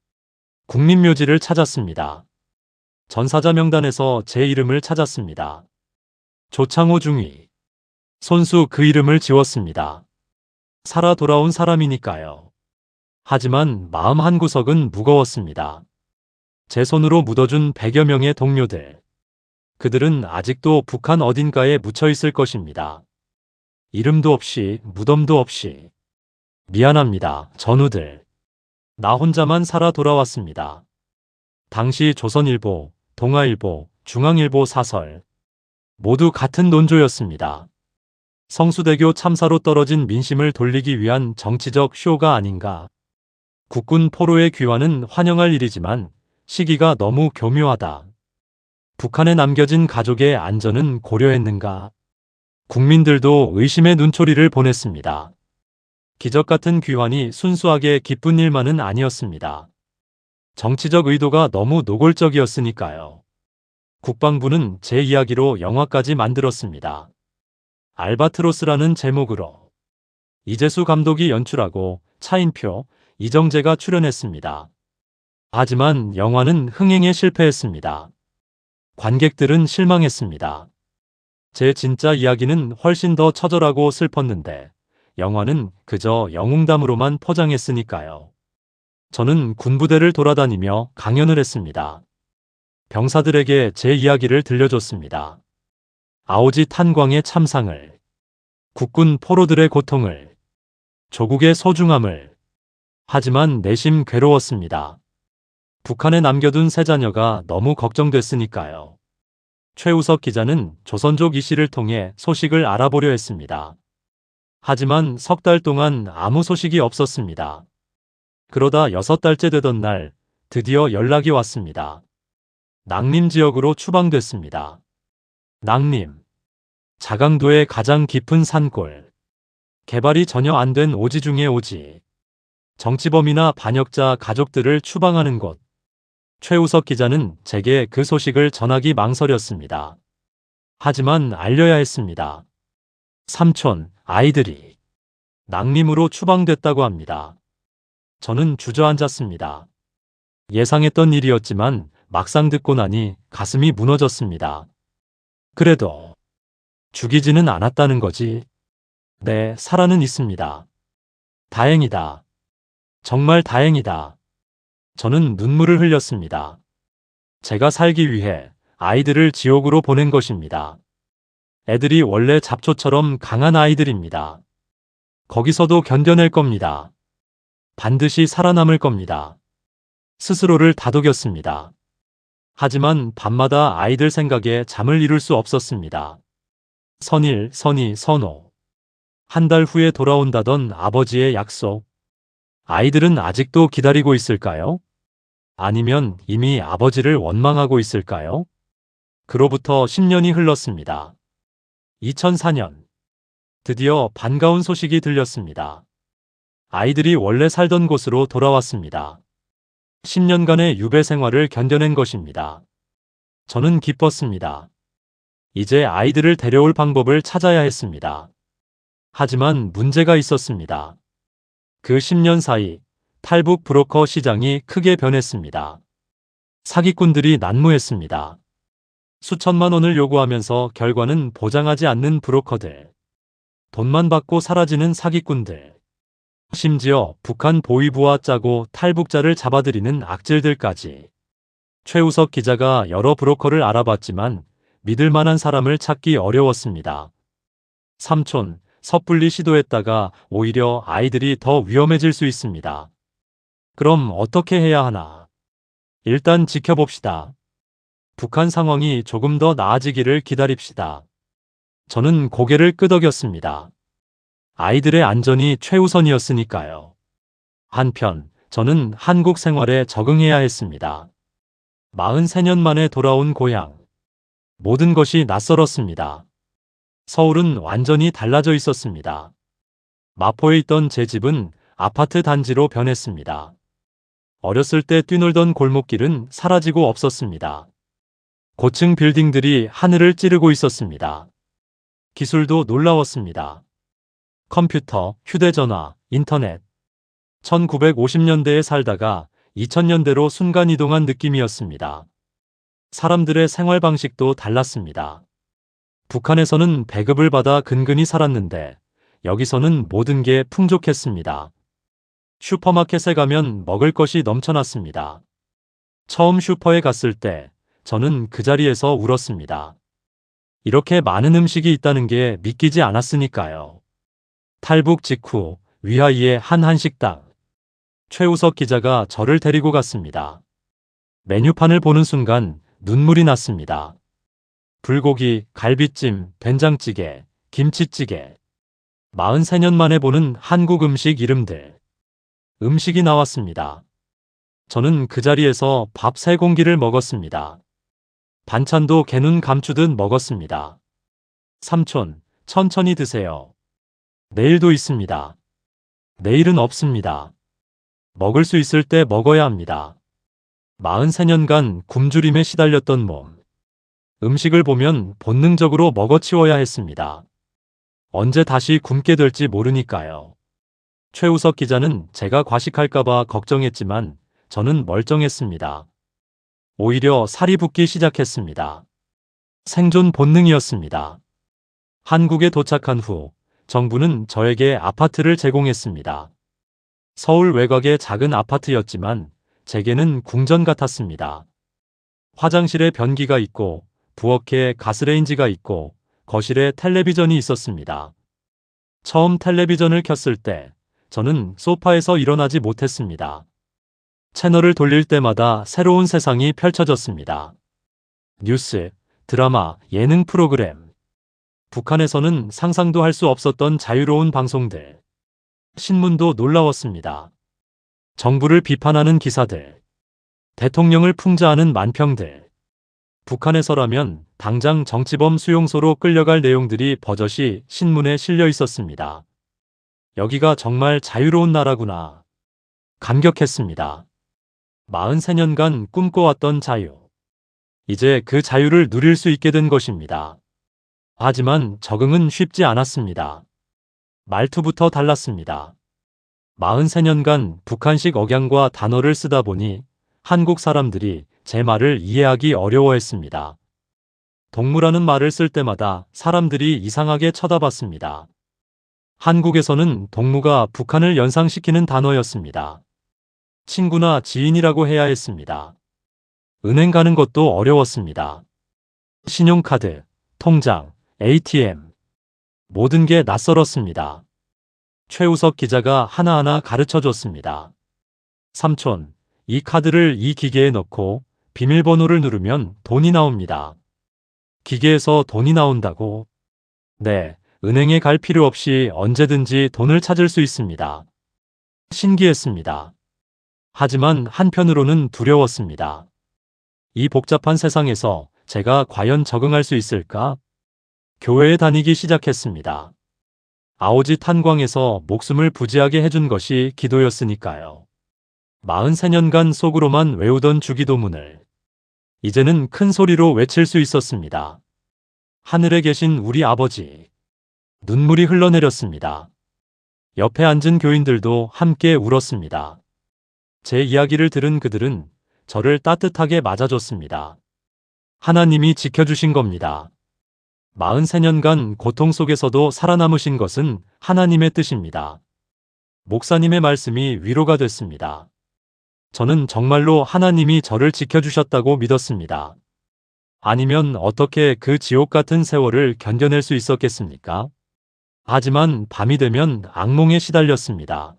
Speaker 2: 국민묘지를 찾았습니다. 전사자 명단에서 제 이름을 찾았습니다. 조창호 중위. 손수 그 이름을 지웠습니다. 살아 돌아온 사람이니까요. 하지만 마음 한구석은 무거웠습니다. 제 손으로 묻어준 100여 명의 동료들. 그들은 아직도 북한 어딘가에 묻혀 있을 것입니다. 이름도 없이, 무덤도 없이. 미안합니다, 전우들. 나 혼자만 살아 돌아왔습니다. 당시 조선일보, 동아일보, 중앙일보 사설. 모두 같은 논조였습니다. 성수대교 참사로 떨어진 민심을 돌리기 위한 정치적 쇼가 아닌가. 국군 포로의 귀환은 환영할 일이지만 시기가 너무 교묘하다. 북한에 남겨진 가족의 안전은 고려했는가? 국민들도 의심의 눈초리를 보냈습니다. 기적 같은 귀환이 순수하게 기쁜 일만은 아니었습니다. 정치적 의도가 너무 노골적이었으니까요. 국방부는 제 이야기로 영화까지 만들었습니다. 알바트로스라는 제목으로. 이재수 감독이 연출하고 차인표, 이정재가 출연했습니다. 하지만 영화는 흥행에 실패했습니다. 관객들은 실망했습니다. 제 진짜 이야기는 훨씬 더 처절하고 슬펐는데 영화는 그저 영웅담으로만 포장했으니까요. 저는 군부대를 돌아다니며 강연을 했습니다. 병사들에게 제 이야기를 들려줬습니다. 아오지 탄광의 참상을, 국군 포로들의 고통을, 조국의 소중함을. 하지만 내심 괴로웠습니다. 북한에 남겨둔 세 자녀가 너무 걱정됐으니까요. 최우석 기자는 조선족 이 씨를 통해 소식을 알아보려 했습니다. 하지만 석 달 동안 아무 소식이 없었습니다. 그러다 6달째 되던 날 드디어 연락이 왔습니다. 낭림 지역으로 추방됐습니다. 낭림. 자강도의 가장 깊은 산골. 개발이 전혀 안 된 오지 중의 오지. 정치범이나 반역자 가족들을 추방하는 곳. 최우석 기자는 제게 그 소식을 전하기 망설였습니다. 하지만 알려야 했습니다. 삼촌, 아이들이 낭림으로 추방됐다고 합니다. 저는 주저앉았습니다. 예상했던 일이었지만 막상 듣고 나니 가슴이 무너졌습니다. 그래도 죽이지는 않았다는 거지. 네, 살아는 있습니다. 다행이다. 정말 다행이다. 저는 눈물을 흘렸습니다. 제가 살기 위해 아이들을 지옥으로 보낸 것입니다. 애들이 원래 잡초처럼 강한 아이들입니다. 거기서도 견뎌낼 겁니다. 반드시 살아남을 겁니다. 스스로를 다독였습니다. 하지만 밤마다 아이들 생각에 잠을 이룰 수 없었습니다. 선일, 선희, 선호. 한 달 후에 돌아온다던 아버지의 약속. 아이들은 아직도 기다리고 있을까요? 아니면 이미 아버지를 원망하고 있을까요? 그로부터 10년이 흘렀습니다. 2004년. 드디어 반가운 소식이 들렸습니다. 아이들이 원래 살던 곳으로 돌아왔습니다. 10년간의 유배 생활을 견뎌낸 것입니다. 저는 기뻤습니다. 이제 아이들을 데려올 방법을 찾아야 했습니다. 하지만 문제가 있었습니다. 그 10년 사이 탈북 브로커 시장이 크게 변했습니다. 사기꾼들이 난무했습니다. 수천만 원을 요구하면서 결과는 보장하지 않는 브로커들. 돈만 받고 사라지는 사기꾼들. 심지어 북한 보위부와 짜고 탈북자를 잡아들이는 악질들까지. 최우석 기자가 여러 브로커를 알아봤지만 믿을 만한 사람을 찾기 어려웠습니다. 삼촌, 섣불리 시도했다가 오히려 아이들이 더 위험해질 수 있습니다. 그럼 어떻게 해야 하나? 일단 지켜봅시다. 북한 상황이 조금 더 나아지기를 기다립시다. 저는 고개를 끄덕였습니다. 아이들의 안전이 최우선이었으니까요. 한편 저는 한국 생활에 적응해야 했습니다. 43년 만에 돌아온 고향. 모든 것이 낯설었습니다. 서울은 완전히 달라져 있었습니다. 마포에 있던 제 집은 아파트 단지로 변했습니다. 어렸을 때 뛰놀던 골목길은 사라지고 없었습니다. 고층 빌딩들이 하늘을 찌르고 있었습니다. 기술도 놀라웠습니다. 컴퓨터, 휴대전화, 인터넷. 1950년대에 살다가 2000년대로 순간이동한 느낌이었습니다. 사람들의 생활 방식도 달랐습니다. 북한에서는 배급을 받아 근근히 살았는데 여기서는 모든 게 풍족했습니다. 슈퍼마켓에 가면 먹을 것이 넘쳐났습니다. 처음 슈퍼에 갔을 때 저는 그 자리에서 울었습니다. 이렇게 많은 음식이 있다는 게 믿기지 않았으니까요. 탈북 직후 위하이의 한 한식당. 최우석 기자가 저를 데리고 갔습니다. 메뉴판을 보는 순간 눈물이 났습니다. 불고기, 갈비찜, 된장찌개, 김치찌개. 43년 만에 보는 한국 음식 이름들. 음식이 나왔습니다. 저는 그 자리에서 밥 3공기를 먹었습니다. 반찬도 개눈 감추듯 먹었습니다. 삼촌, 천천히 드세요. 내일도 있습니다. 내일은 없습니다. 먹을 수 있을 때 먹어야 합니다. 43년간 굶주림에 시달렸던 몸. 음식을 보면 본능적으로 먹어치워야 했습니다. 언제 다시 굶게 될지 모르니까요. 최우석 기자는 제가 과식할까봐 걱정했지만 저는 멀쩡했습니다. 오히려 살이 붓기 시작했습니다. 생존 본능이었습니다. 한국에 도착한 후 정부는 저에게 아파트를 제공했습니다. 서울 외곽의 작은 아파트였지만 제게는 궁전 같았습니다. 화장실에 변기가 있고 부엌에 가스레인지가 있고 거실에 텔레비전이 있었습니다. 처음 텔레비전을 켰을 때 저는 소파에서 일어나지 못했습니다. 채널을 돌릴 때마다 새로운 세상이 펼쳐졌습니다. 뉴스, 드라마, 예능 프로그램. 북한에서는 상상도 할 수 없었던 자유로운 방송들. 신문도 놀라웠습니다. 정부를 비판하는 기사들. 대통령을 풍자하는 만평들. 북한에서라면 당장 정치범 수용소로 끌려갈 내용들이 버젓이 신문에 실려 있었습니다. 여기가 정말 자유로운 나라구나. 감격했습니다. 43년간 꿈꿔왔던 자유. 이제 그 자유를 누릴 수 있게 된 것입니다. 하지만 적응은 쉽지 않았습니다. 말투부터 달랐습니다. 43년간 북한식 억양과 단어를 쓰다 보니 한국 사람들이 제 말을 이해하기 어려워했습니다. 동무라는 말을 쓸 때마다 사람들이 이상하게 쳐다봤습니다. 한국에서는 동무가 북한을 연상시키는 단어였습니다. 친구나 지인이라고 해야 했습니다. 은행 가는 것도 어려웠습니다. 신용카드, 통장, ATM. 모든 게 낯설었습니다. 최우석 기자가 하나하나 가르쳐 줬습니다. 삼촌, 이 카드를 이 기계에 넣고 비밀번호를 누르면 돈이 나옵니다. 기계에서 돈이 나온다고? 네, 은행에 갈 필요 없이 언제든지 돈을 찾을 수 있습니다. 신기했습니다. 하지만 한편으로는 두려웠습니다. 이 복잡한 세상에서 제가 과연 적응할 수 있을까? 교회에 다니기 시작했습니다. 아오지 탄광에서 목숨을 부지하게 해준 것이 기도였으니까요. 43년간 속으로만 외우던 주기도문을 이제는 큰 소리로 외칠 수 있었습니다. 하늘에 계신 우리 아버지. 눈물이 흘러내렸습니다. 옆에 앉은 교인들도 함께 울었습니다. 제 이야기를 들은 그들은 저를 따뜻하게 맞아줬습니다. 하나님이 지켜주신 겁니다. 43년간 고통 속에서도 살아남으신 것은 하나님의 뜻입니다. 목사님의 말씀이 위로가 됐습니다. 저는 정말로 하나님이 저를 지켜주셨다고 믿었습니다. 아니면 어떻게 그 지옥 같은 세월을 견뎌낼 수 있었겠습니까? 하지만 밤이 되면 악몽에 시달렸습니다.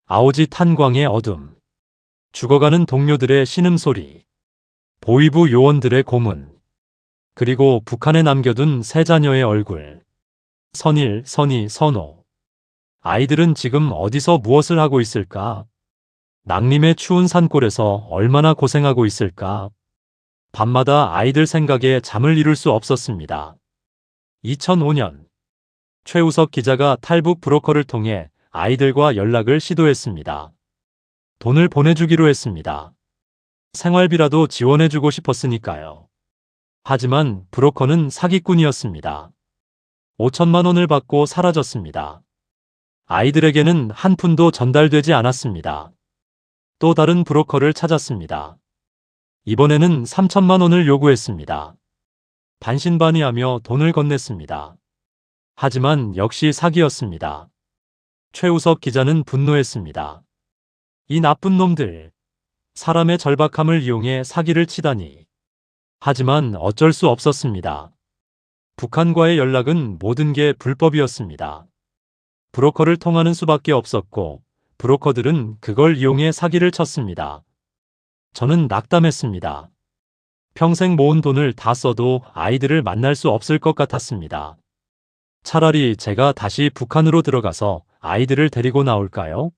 Speaker 2: 아오지 탄광의 어둠, 죽어가는 동료들의 신음소리, 보위부 요원들의 고문, 그리고 북한에 남겨둔 세 자녀의 얼굴. 선일, 선희, 선호. 아이들은 지금 어디서 무엇을 하고 있을까? 낙림의 추운 산골에서 얼마나 고생하고 있을까? 밤마다 아이들 생각에 잠을 이룰 수 없었습니다. 2005년 최우석 기자가 탈북 브로커를 통해 아이들과 연락을 시도했습니다. 돈을 보내주기로 했습니다. 생활비라도 지원해주고 싶었으니까요. 하지만 브로커는 사기꾼이었습니다. 5천만 원을 받고 사라졌습니다. 아이들에게는 한 푼도 전달되지 않았습니다. 또 다른 브로커를 찾았습니다. 이번에는 3천만 원을 요구했습니다. 반신반의하며 돈을 건넸습니다. 하지만 역시 사기였습니다. 최우석 기자는 분노했습니다. 이 나쁜 놈들, 사람의 절박함을 이용해 사기를 치다니. 하지만 어쩔 수 없었습니다. 북한과의 연락은 모든 게 불법이었습니다. 브로커를 통하는 수밖에 없었고 브로커들은 그걸 이용해 사기를 쳤습니다. 저는 낙담했습니다. 평생 모은 돈을 다 써도 아이들을 만날 수 없을 것 같았습니다. 차라리 제가 다시 북한으로 들어가서 아이들을 데리고 나올까요?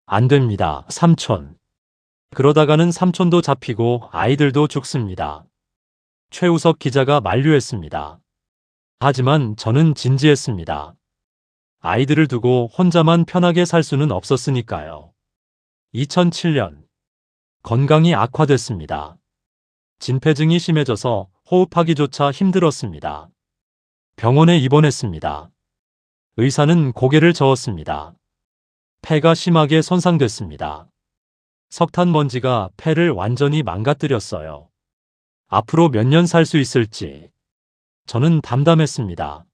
Speaker 2: 안 됩니다, 삼촌. 그러다가는 삼촌도 잡히고 아이들도 죽습니다. 최우석 기자가 만류했습니다. 하지만 저는 진지했습니다. 아이들을 두고 혼자만 편하게 살 수는 없었으니까요. 2007년 건강이 악화됐습니다. 진폐증이 심해져서 호흡하기조차 힘들었습니다. 병원에 입원했습니다. 의사는 고개를 저었습니다. 폐가 심하게 손상됐습니다. 석탄 먼지가 폐를 완전히 망가뜨렸어요. 앞으로 몇 년 살 수 있을지 저는 담담했습니다.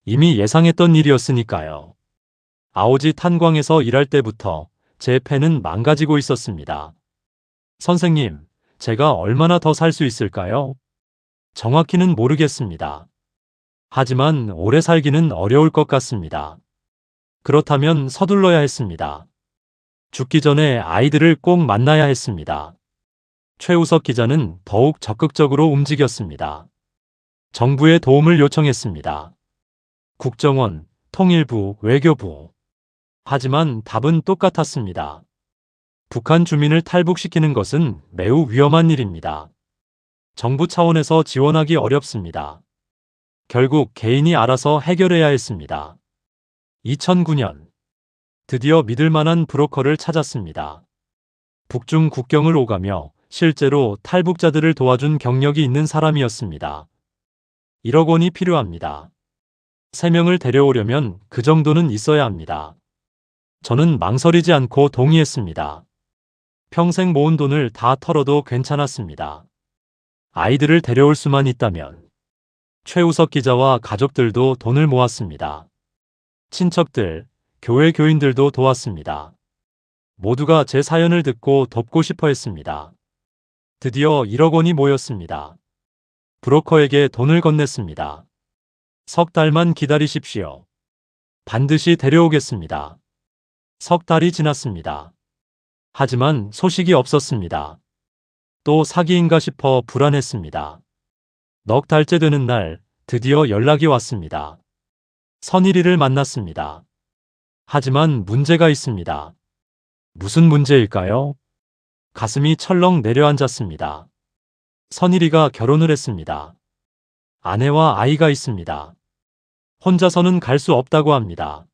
Speaker 2: 이미 예상했던 일이었으니까요. 아오지 탄광에서 일할 때부터 제 폐는 망가지고 있었습니다. 선생님, 제가 얼마나 더 살 수 있을까요? 정확히는 모르겠습니다. 하지만 오래 살기는 어려울 것 같습니다. 그렇다면 서둘러야 했습니다. 죽기 전에 아이들을 꼭 만나야 했습니다. 최우석 기자는 더욱 적극적으로 움직였습니다. 정부의 도움을 요청했습니다. 국정원, 통일부, 외교부. 하지만 답은 똑같았습니다. 북한 주민을 탈북시키는 것은 매우 위험한 일입니다. 정부 차원에서 지원하기 어렵습니다. 결국 개인이 알아서 해결해야 했습니다. 2009년 드디어 믿을 만한 브로커를 찾았습니다. 북중 국경을 오가며 실제로 탈북자들을 도와준 경력이 있는 사람이었습니다. 1억 원이 필요합니다. 3명을 데려오려면 그 정도는 있어야 합니다. 저는 망설이지 않고 동의했습니다. 평생 모은 돈을 다 털어도 괜찮았습니다. 아이들을 데려올 수만 있다면. 최우석 기자와 가족들도 돈을 모았습니다. 친척들, 교회 교인들도 도왔습니다. 모두가 제 사연을 듣고 돕고 싶어 했습니다. 드디어 1억 원이 모였습니다. 브로커에게 돈을 건넸습니다. 석 달만 기다리십시오. 반드시 데려오겠습니다. 석 달이 지났습니다. 하지만 소식이 없었습니다. 또 사기인가 싶어 불안했습니다. 넉 달째 되는 날 드디어 연락이 왔습니다. 선일이를 만났습니다. 하지만 문제가 있습니다. 무슨 문제일까요? 가슴이 철렁 내려앉았습니다. 선일이가 결혼을 했습니다. 아내와 아이가 있습니다. 혼자서는 갈 수 없다고 합니다.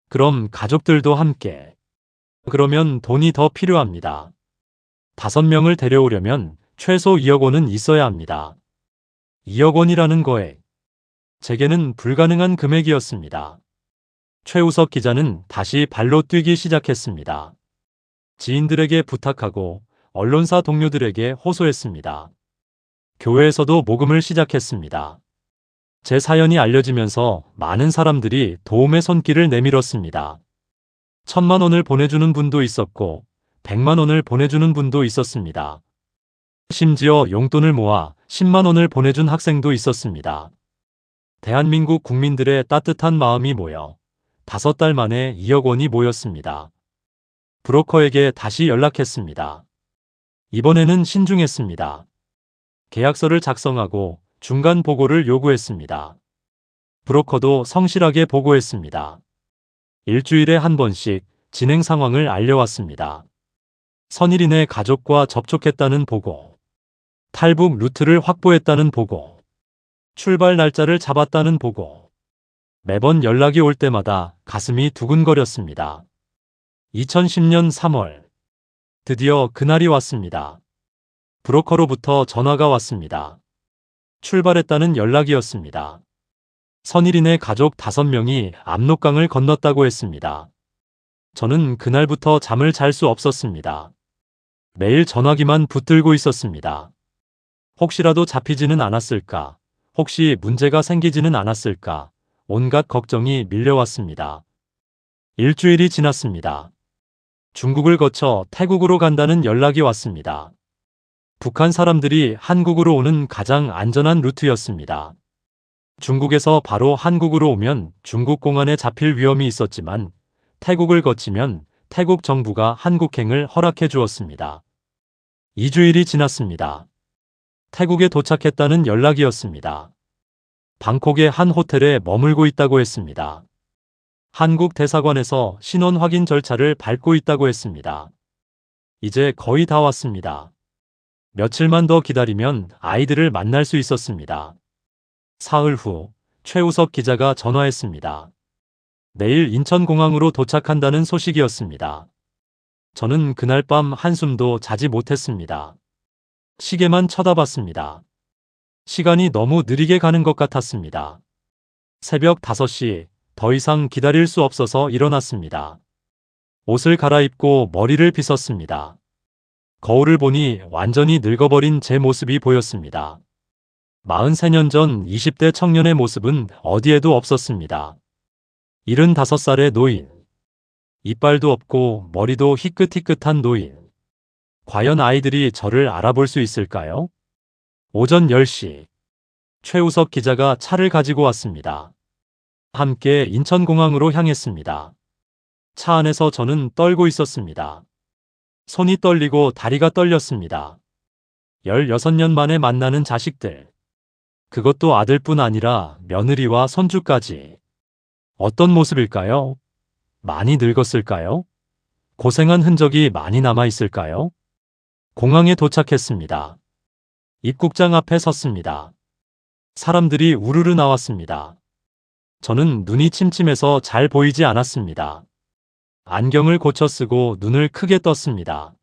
Speaker 2: 그럼 가족들도 함께. 그러면 돈이 더 필요합니다. 5명을 데려오려면 최소 2억 원은 있어야 합니다. 2억 원이라는 거에 제게는 불가능한 금액이었습니다. 최우석 기자는 다시 발로 뛰기 시작했습니다. 지인들에게 부탁하고 언론사 동료들에게 호소했습니다. 교회에서도 모금을 시작했습니다. 제 사연이 알려지면서 많은 사람들이 도움의 손길을 내밀었습니다. 1,000만 원을 보내주는 분도 있었고 100만 원을 보내주는 분도 있었습니다. 심지어 용돈을 모아 10만 원을 보내준 학생도 있었습니다. 대한민국 국민들의 따뜻한 마음이 모여 5달 만에 2억 원이 모였습니다. 브로커에게 다시 연락했습니다. 이번에는 신중했습니다. 계약서를 작성하고 중간 보고를 요구했습니다. 브로커도 성실하게 보고했습니다. 일주일에 한 번씩 진행 상황을 알려왔습니다. 선일인의 가족과 접촉했다는 보고, 탈북 루트를 확보했다는 보고, 출발 날짜를 잡았다는 보고, 매번 연락이 올 때마다 가슴이 두근거렸습니다. 2010년 3월, 드디어 그날이 왔습니다. 브로커로부터 전화가 왔습니다. 출발했다는 연락이었습니다. 선일인의 가족 5명이 압록강을 건넜다고 했습니다. 저는 그날부터 잠을 잘 수 없었습니다. 매일 전화기만 붙들고 있었습니다. 혹시라도 잡히지는 않았을까? 혹시 문제가 생기지는 않았을까? 온갖 걱정이 밀려왔습니다. 일주일이 지났습니다. 중국을 거쳐 태국으로 간다는 연락이 왔습니다. 북한 사람들이 한국으로 오는 가장 안전한 루트였습니다. 중국에서 바로 한국으로 오면 중국 공안에 잡힐 위험이 있었지만 태국을 거치면 태국 정부가 한국행을 허락해 주었습니다. 2주일이 지났습니다. 태국에 도착했다는 연락이었습니다. 방콕의 한 호텔에 머물고 있다고 했습니다. 한국 대사관에서 신원 확인 절차를 밟고 있다고 했습니다. 이제 거의 다 왔습니다. 며칠만 더 기다리면 아이들을 만날 수 있었습니다. 사흘 후 최우석 기자가 전화했습니다. 내일 인천공항으로 도착한다는 소식이었습니다. 저는 그날 밤 한숨도 자지 못했습니다. 시계만 쳐다봤습니다. 시간이 너무 느리게 가는 것 같았습니다. 새벽 5시, 더 이상 기다릴 수 없어서 일어났습니다. 옷을 갈아입고 머리를 빗었습니다. 거울을 보니 완전히 늙어버린 제 모습이 보였습니다. 43년 전 20대 청년의 모습은 어디에도 없었습니다. 75살의 노인. 이빨도 없고 머리도 희끗희끗한 노인. 과연 아이들이 저를 알아볼 수 있을까요? 오전 10시. 최우석 기자가 차를 가지고 왔습니다. 함께 인천공항으로 향했습니다. 차 안에서 저는 떨고 있었습니다. 손이 떨리고 다리가 떨렸습니다. 16년 만에 만나는 자식들. 그것도 아들뿐 아니라 며느리와 손주까지. 어떤 모습일까요? 많이 늙었을까요? 고생한 흔적이 많이 남아 있을까요? 공항에 도착했습니다. 입국장 앞에 섰습니다. 사람들이 우르르 나왔습니다. 저는 눈이 침침해서 잘 보이지 않았습니다. 안경을 고쳐 쓰고 눈을 크게 떴습니다.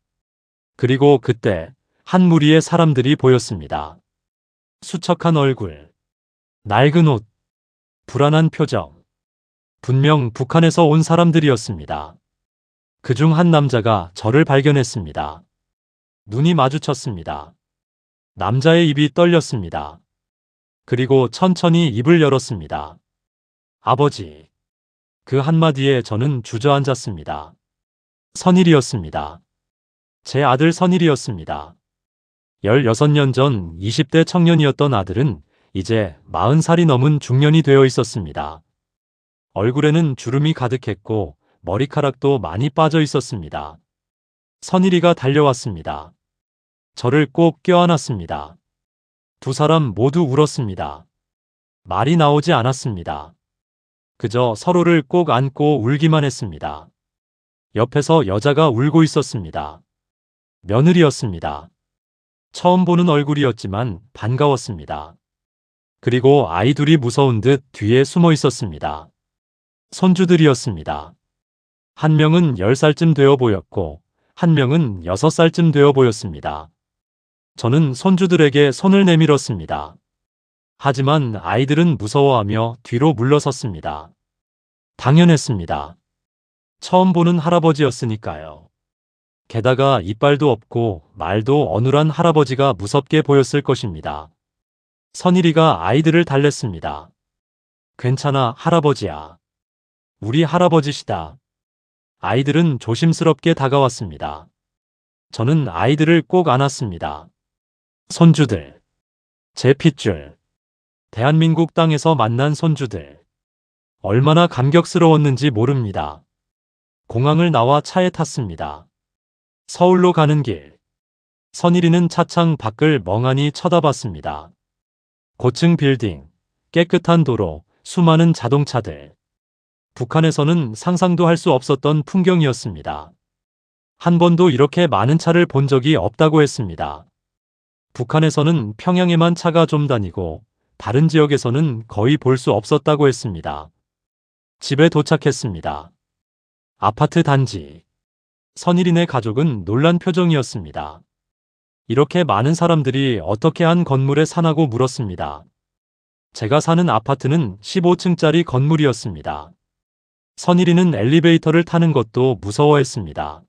Speaker 2: 그리고 그때 한 무리의 사람들이 보였습니다. 수척한 얼굴, 낡은 옷, 불안한 표정. 분명 북한에서 온 사람들이었습니다. 그중 한 남자가 저를 발견했습니다. 눈이 마주쳤습니다. 남자의 입이 떨렸습니다. 그리고 천천히 입을 열었습니다. 아버지. 그 한마디에 저는 주저앉았습니다. 선일이었습니다. 제 아들 선일이었습니다. 16년 전 20대 청년이었던 아들은 이제 40살이 넘은 중년이 되어 있었습니다. 얼굴에는 주름이 가득했고 머리카락도 많이 빠져 있었습니다. 선일이가 달려왔습니다. 저를 꼭 껴안았습니다. 두 사람 모두 울었습니다. 말이 나오지 않았습니다. 그저 서로를 꼭 안고 울기만 했습니다. 옆에서 여자가 울고 있었습니다. 며느리였습니다. 처음 보는 얼굴이었지만 반가웠습니다. 그리고 아이 둘이 무서운 듯 뒤에 숨어 있었습니다. 손주들이었습니다. 한 명은 10살쯤 되어 보였고 한 명은 6살쯤 되어 보였습니다. 저는 손주들에게 손을 내밀었습니다. 하지만 아이들은 무서워하며 뒤로 물러섰습니다. 당연했습니다. 처음 보는 할아버지였으니까요. 게다가 이빨도 없고 말도 어눌한 할아버지가 무섭게 보였을 것입니다. 선일이가 아이들을 달랬습니다. 괜찮아, 할아버지야. 우리 할아버지시다. 아이들은 조심스럽게 다가왔습니다. 저는 아이들을 꼭 안았습니다. 손주들. 제 핏줄. 대한민국 땅에서 만난 손주들. 얼마나 감격스러웠는지 모릅니다. 공항을 나와 차에 탔습니다. 서울로 가는 길. 선일이는 차창 밖을 멍하니 쳐다봤습니다. 고층 빌딩, 깨끗한 도로, 수많은 자동차들. 북한에서는 상상도 할 수 없었던 풍경이었습니다. 한 번도 이렇게 많은 차를 본 적이 없다고 했습니다. 북한에서는 평양에만 차가 좀 다니고 다른 지역에서는 거의 볼 수 없었다고 했습니다. 집에 도착했습니다. 아파트 단지. 선일이네 가족은 놀란 표정이었습니다. 이렇게 많은 사람들이 어떻게 한 건물에 사냐고 물었습니다. 제가 사는 아파트는 15층짜리 건물이었습니다. 선일이는 엘리베이터를 타는 것도 무서워했습니다.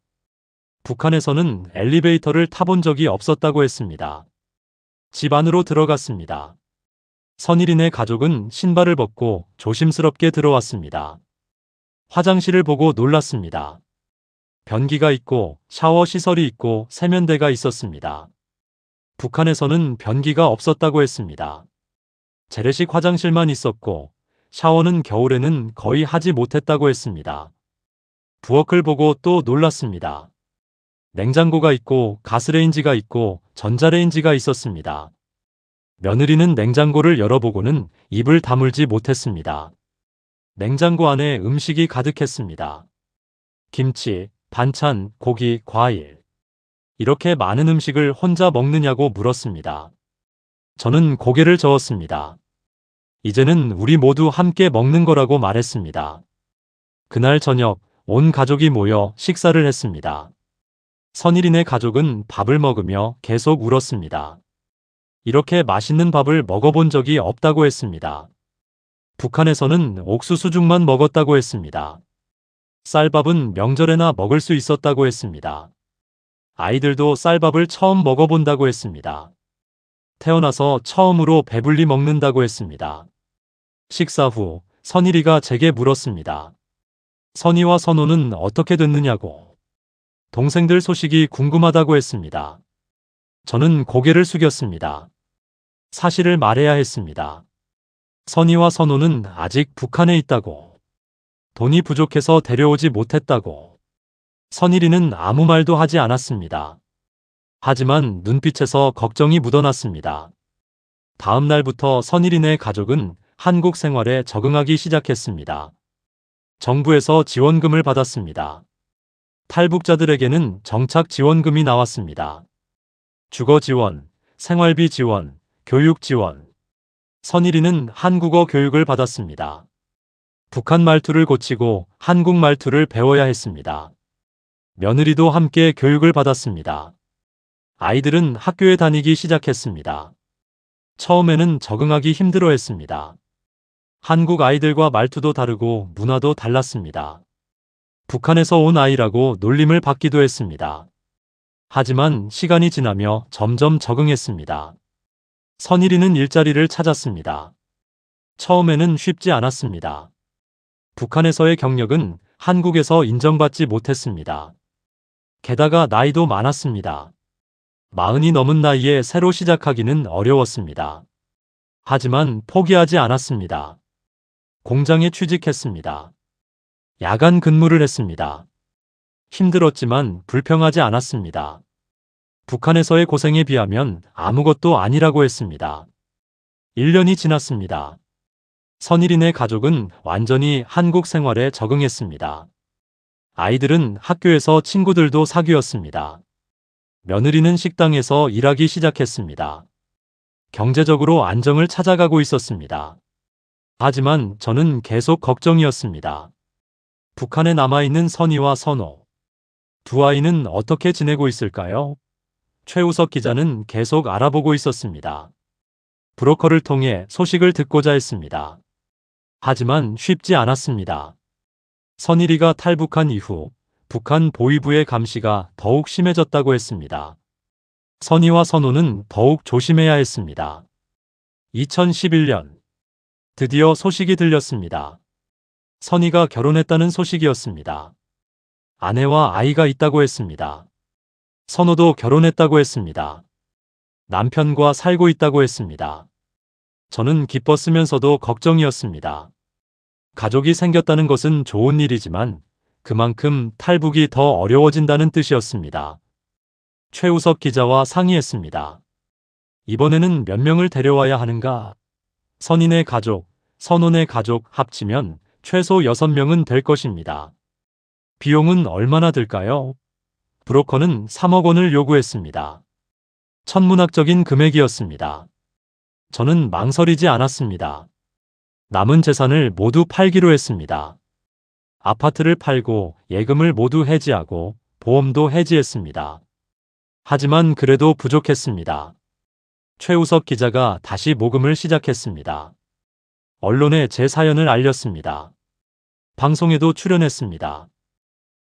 Speaker 2: 북한에서는 엘리베이터를 타본 적이 없었다고 했습니다. 집 안으로 들어갔습니다. 선일이네 가족은 신발을 벗고 조심스럽게 들어왔습니다. 화장실을 보고 놀랐습니다. 변기가 있고 샤워 시설이 있고 세면대가 있었습니다. 북한에서는 변기가 없었다고 했습니다. 재래식 화장실만 있었고 샤워는 겨울에는 거의 하지 못했다고 했습니다. 부엌을 보고 또 놀랐습니다. 냉장고가 있고 가스레인지가 있고 전자레인지가 있었습니다. 며느리는 냉장고를 열어보고는 입을 다물지 못했습니다. 냉장고 안에 음식이 가득했습니다. 김치, 반찬, 고기, 과일. 이렇게 많은 음식을 혼자 먹느냐고 물었습니다. 저는 고개를 저었습니다. 이제는 우리 모두 함께 먹는 거라고 말했습니다. 그날 저녁 온 가족이 모여 식사를 했습니다. 선일이네 가족은 밥을 먹으며 계속 울었습니다. 이렇게 맛있는 밥을 먹어본 적이 없다고 했습니다. 북한에서는 옥수수죽만 먹었다고 했습니다. 쌀밥은 명절에나 먹을 수 있었다고 했습니다. 아이들도 쌀밥을 처음 먹어본다고 했습니다. 태어나서 처음으로 배불리 먹는다고 했습니다. 식사 후 선일이가 제게 물었습니다. 선이와 선호는 어떻게 됐느냐고. 동생들 소식이 궁금하다고 했습니다. 저는 고개를 숙였습니다. 사실을 말해야 했습니다. 선이와 선호는 아직 북한에 있다고. 돈이 부족해서 데려오지 못했다고. 선일이는 아무 말도 하지 않았습니다. 하지만 눈빛에서 걱정이 묻어났습니다. 다음 날부터 선일이네 가족은 한국 생활에 적응하기 시작했습니다. 정부에서 지원금을 받았습니다. 탈북자들에게는 정착 지원금이 나왔습니다. 주거 지원, 생활비 지원, 교육 지원. 선일이는 한국어 교육을 받았습니다. 북한 말투를 고치고 한국 말투를 배워야 했습니다. 며느리도 함께 교육을 받았습니다. 아이들은 학교에 다니기 시작했습니다. 처음에는 적응하기 힘들어했습니다. 한국 아이들과 말투도 다르고 문화도 달랐습니다. 북한에서 온 아이라고 놀림을 받기도 했습니다. 하지만 시간이 지나며 점점 적응했습니다. 선일이는 일자리를 찾았습니다. 처음에는 쉽지 않았습니다. 북한에서의 경력은 한국에서 인정받지 못했습니다. 게다가 나이도 많았습니다. 40이 넘은 나이에 새로 시작하기는 어려웠습니다. 하지만 포기하지 않았습니다. 공장에 취직했습니다. 야간 근무를 했습니다. 힘들었지만 불평하지 않았습니다. 북한에서의 고생에 비하면 아무것도 아니라고 했습니다. 1년이 지났습니다. 선일이네 가족은 완전히 한국 생활에 적응했습니다. 아이들은 학교에서 친구들도 사귀었습니다. 며느리는 식당에서 일하기 시작했습니다. 경제적으로 안정을 찾아가고 있었습니다. 하지만 저는 계속 걱정이었습니다. 북한에 남아있는 선희와 선호. 두 아이는 어떻게 지내고 있을까요? 최우석 기자는 계속 알아보고 있었습니다. 브로커를 통해 소식을 듣고자 했습니다. 하지만 쉽지 않았습니다. 선일이가 탈북한 이후 북한 보위부의 감시가 더욱 심해졌다고 했습니다. 선희와 선호는 더욱 조심해야 했습니다. 2011년 드디어 소식이 들렸습니다. 선희가 결혼했다는 소식이었습니다. 아내와 아이가 있다고 했습니다. 선호도 결혼했다고 했습니다. 남편과 살고 있다고 했습니다. 저는 기뻤으면서도 걱정이었습니다. 가족이 생겼다는 것은 좋은 일이지만 그만큼 탈북이 더 어려워진다는 뜻이었습니다. 최우석 기자와 상의했습니다. 이번에는 몇 명을 데려와야 하는가? 선인의 가족, 선원의 가족 합치면 최소 6명은 될 것입니다. 비용은 얼마나 들까요? 브로커는 3억 원을 요구했습니다. 천문학적인 금액이었습니다. 저는 망설이지 않았습니다. 남은 재산을 모두 팔기로 했습니다. 아파트를 팔고 예금을 모두 해지하고 보험도 해지했습니다. 하지만 그래도 부족했습니다. 최우석 기자가 다시 모금을 시작했습니다. 언론에 제 사연을 알렸습니다. 방송에도 출연했습니다.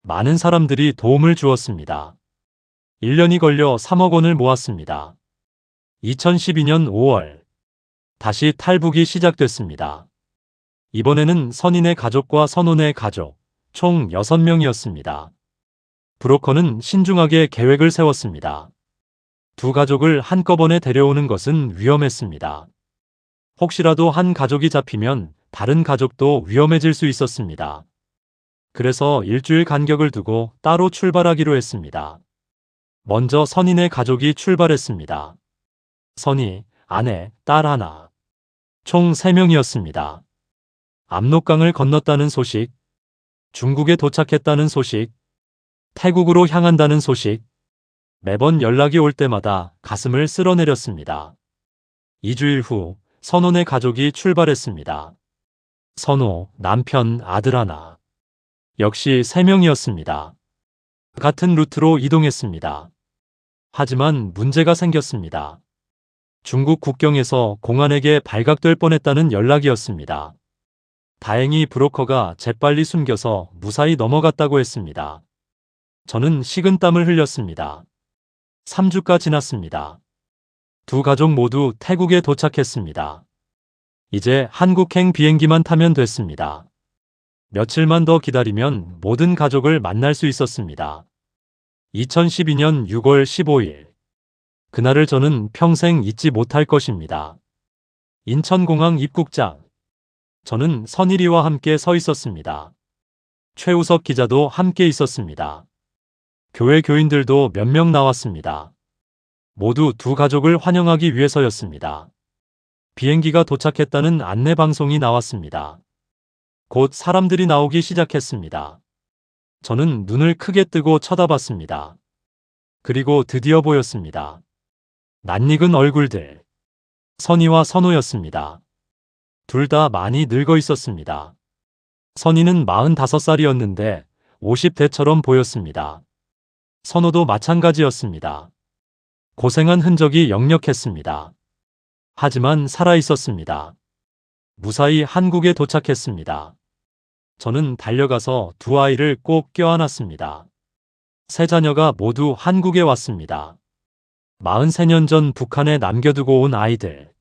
Speaker 2: 많은 사람들이 도움을 주었습니다. 1년이 걸려 3억 원을 모았습니다. 2012년 5월 다시 탈북이 시작됐습니다. 이번에는 선인의 가족과 선원의 가족 총 6명이었습니다. 브로커는 신중하게 계획을 세웠습니다. 두 가족을 한꺼번에 데려오는 것은 위험했습니다. 혹시라도 한 가족이 잡히면 다른 가족도 위험해질 수 있었습니다. 그래서 일주일 간격을 두고 따로 출발하기로 했습니다. 먼저 선인의 가족이 출발했습니다. 선희, 아내, 딸 하나. 총 3명이었습니다. 압록강을 건넜다는 소식, 중국에 도착했다는 소식, 태국으로 향한다는 소식, 매번 연락이 올 때마다 가슴을 쓸어내렸습니다. 2주일 후 선원의 가족이 출발했습니다. 선호, 남편, 아들 하나. 역시 3명이었습니다. 같은 루트로 이동했습니다. 하지만 문제가 생겼습니다. 중국 국경에서 공안에게 발각될 뻔했다는 연락이었습니다. 다행히 브로커가 재빨리 숨겨서 무사히 넘어갔다고 했습니다. 저는 식은땀을 흘렸습니다. 3주가 지났습니다. 두 가족 모두 태국에 도착했습니다. 이제 한국행 비행기만 타면 됐습니다. 며칠만 더 기다리면 모든 가족을 만날 수 있었습니다. 2012년 6월 15일. 그날을 저는 평생 잊지 못할 것입니다. 인천공항 입국장. 저는 선일이와 함께 서 있었습니다. 최우석 기자도 함께 있었습니다. 교회 교인들도 몇 명 나왔습니다. 모두 두 가족을 환영하기 위해서였습니다. 비행기가 도착했다는 안내 방송이 나왔습니다. 곧 사람들이 나오기 시작했습니다. 저는 눈을 크게 뜨고 쳐다봤습니다. 그리고 드디어 보였습니다. 낯익은 얼굴들. 선희와 선호였습니다. 둘 다 많이 늙어 있었습니다. 선희는 45살이었는데 50대처럼 보였습니다. 선호도 마찬가지였습니다. 고생한 흔적이 역력했습니다. 하지만 살아 있었습니다. 무사히 한국에 도착했습니다. 저는 달려가서 두 아이를 꼭 껴안았습니다. 세 자녀가 모두 한국에 왔습니다. 43년 전 북한에 남겨두고 온 아이들.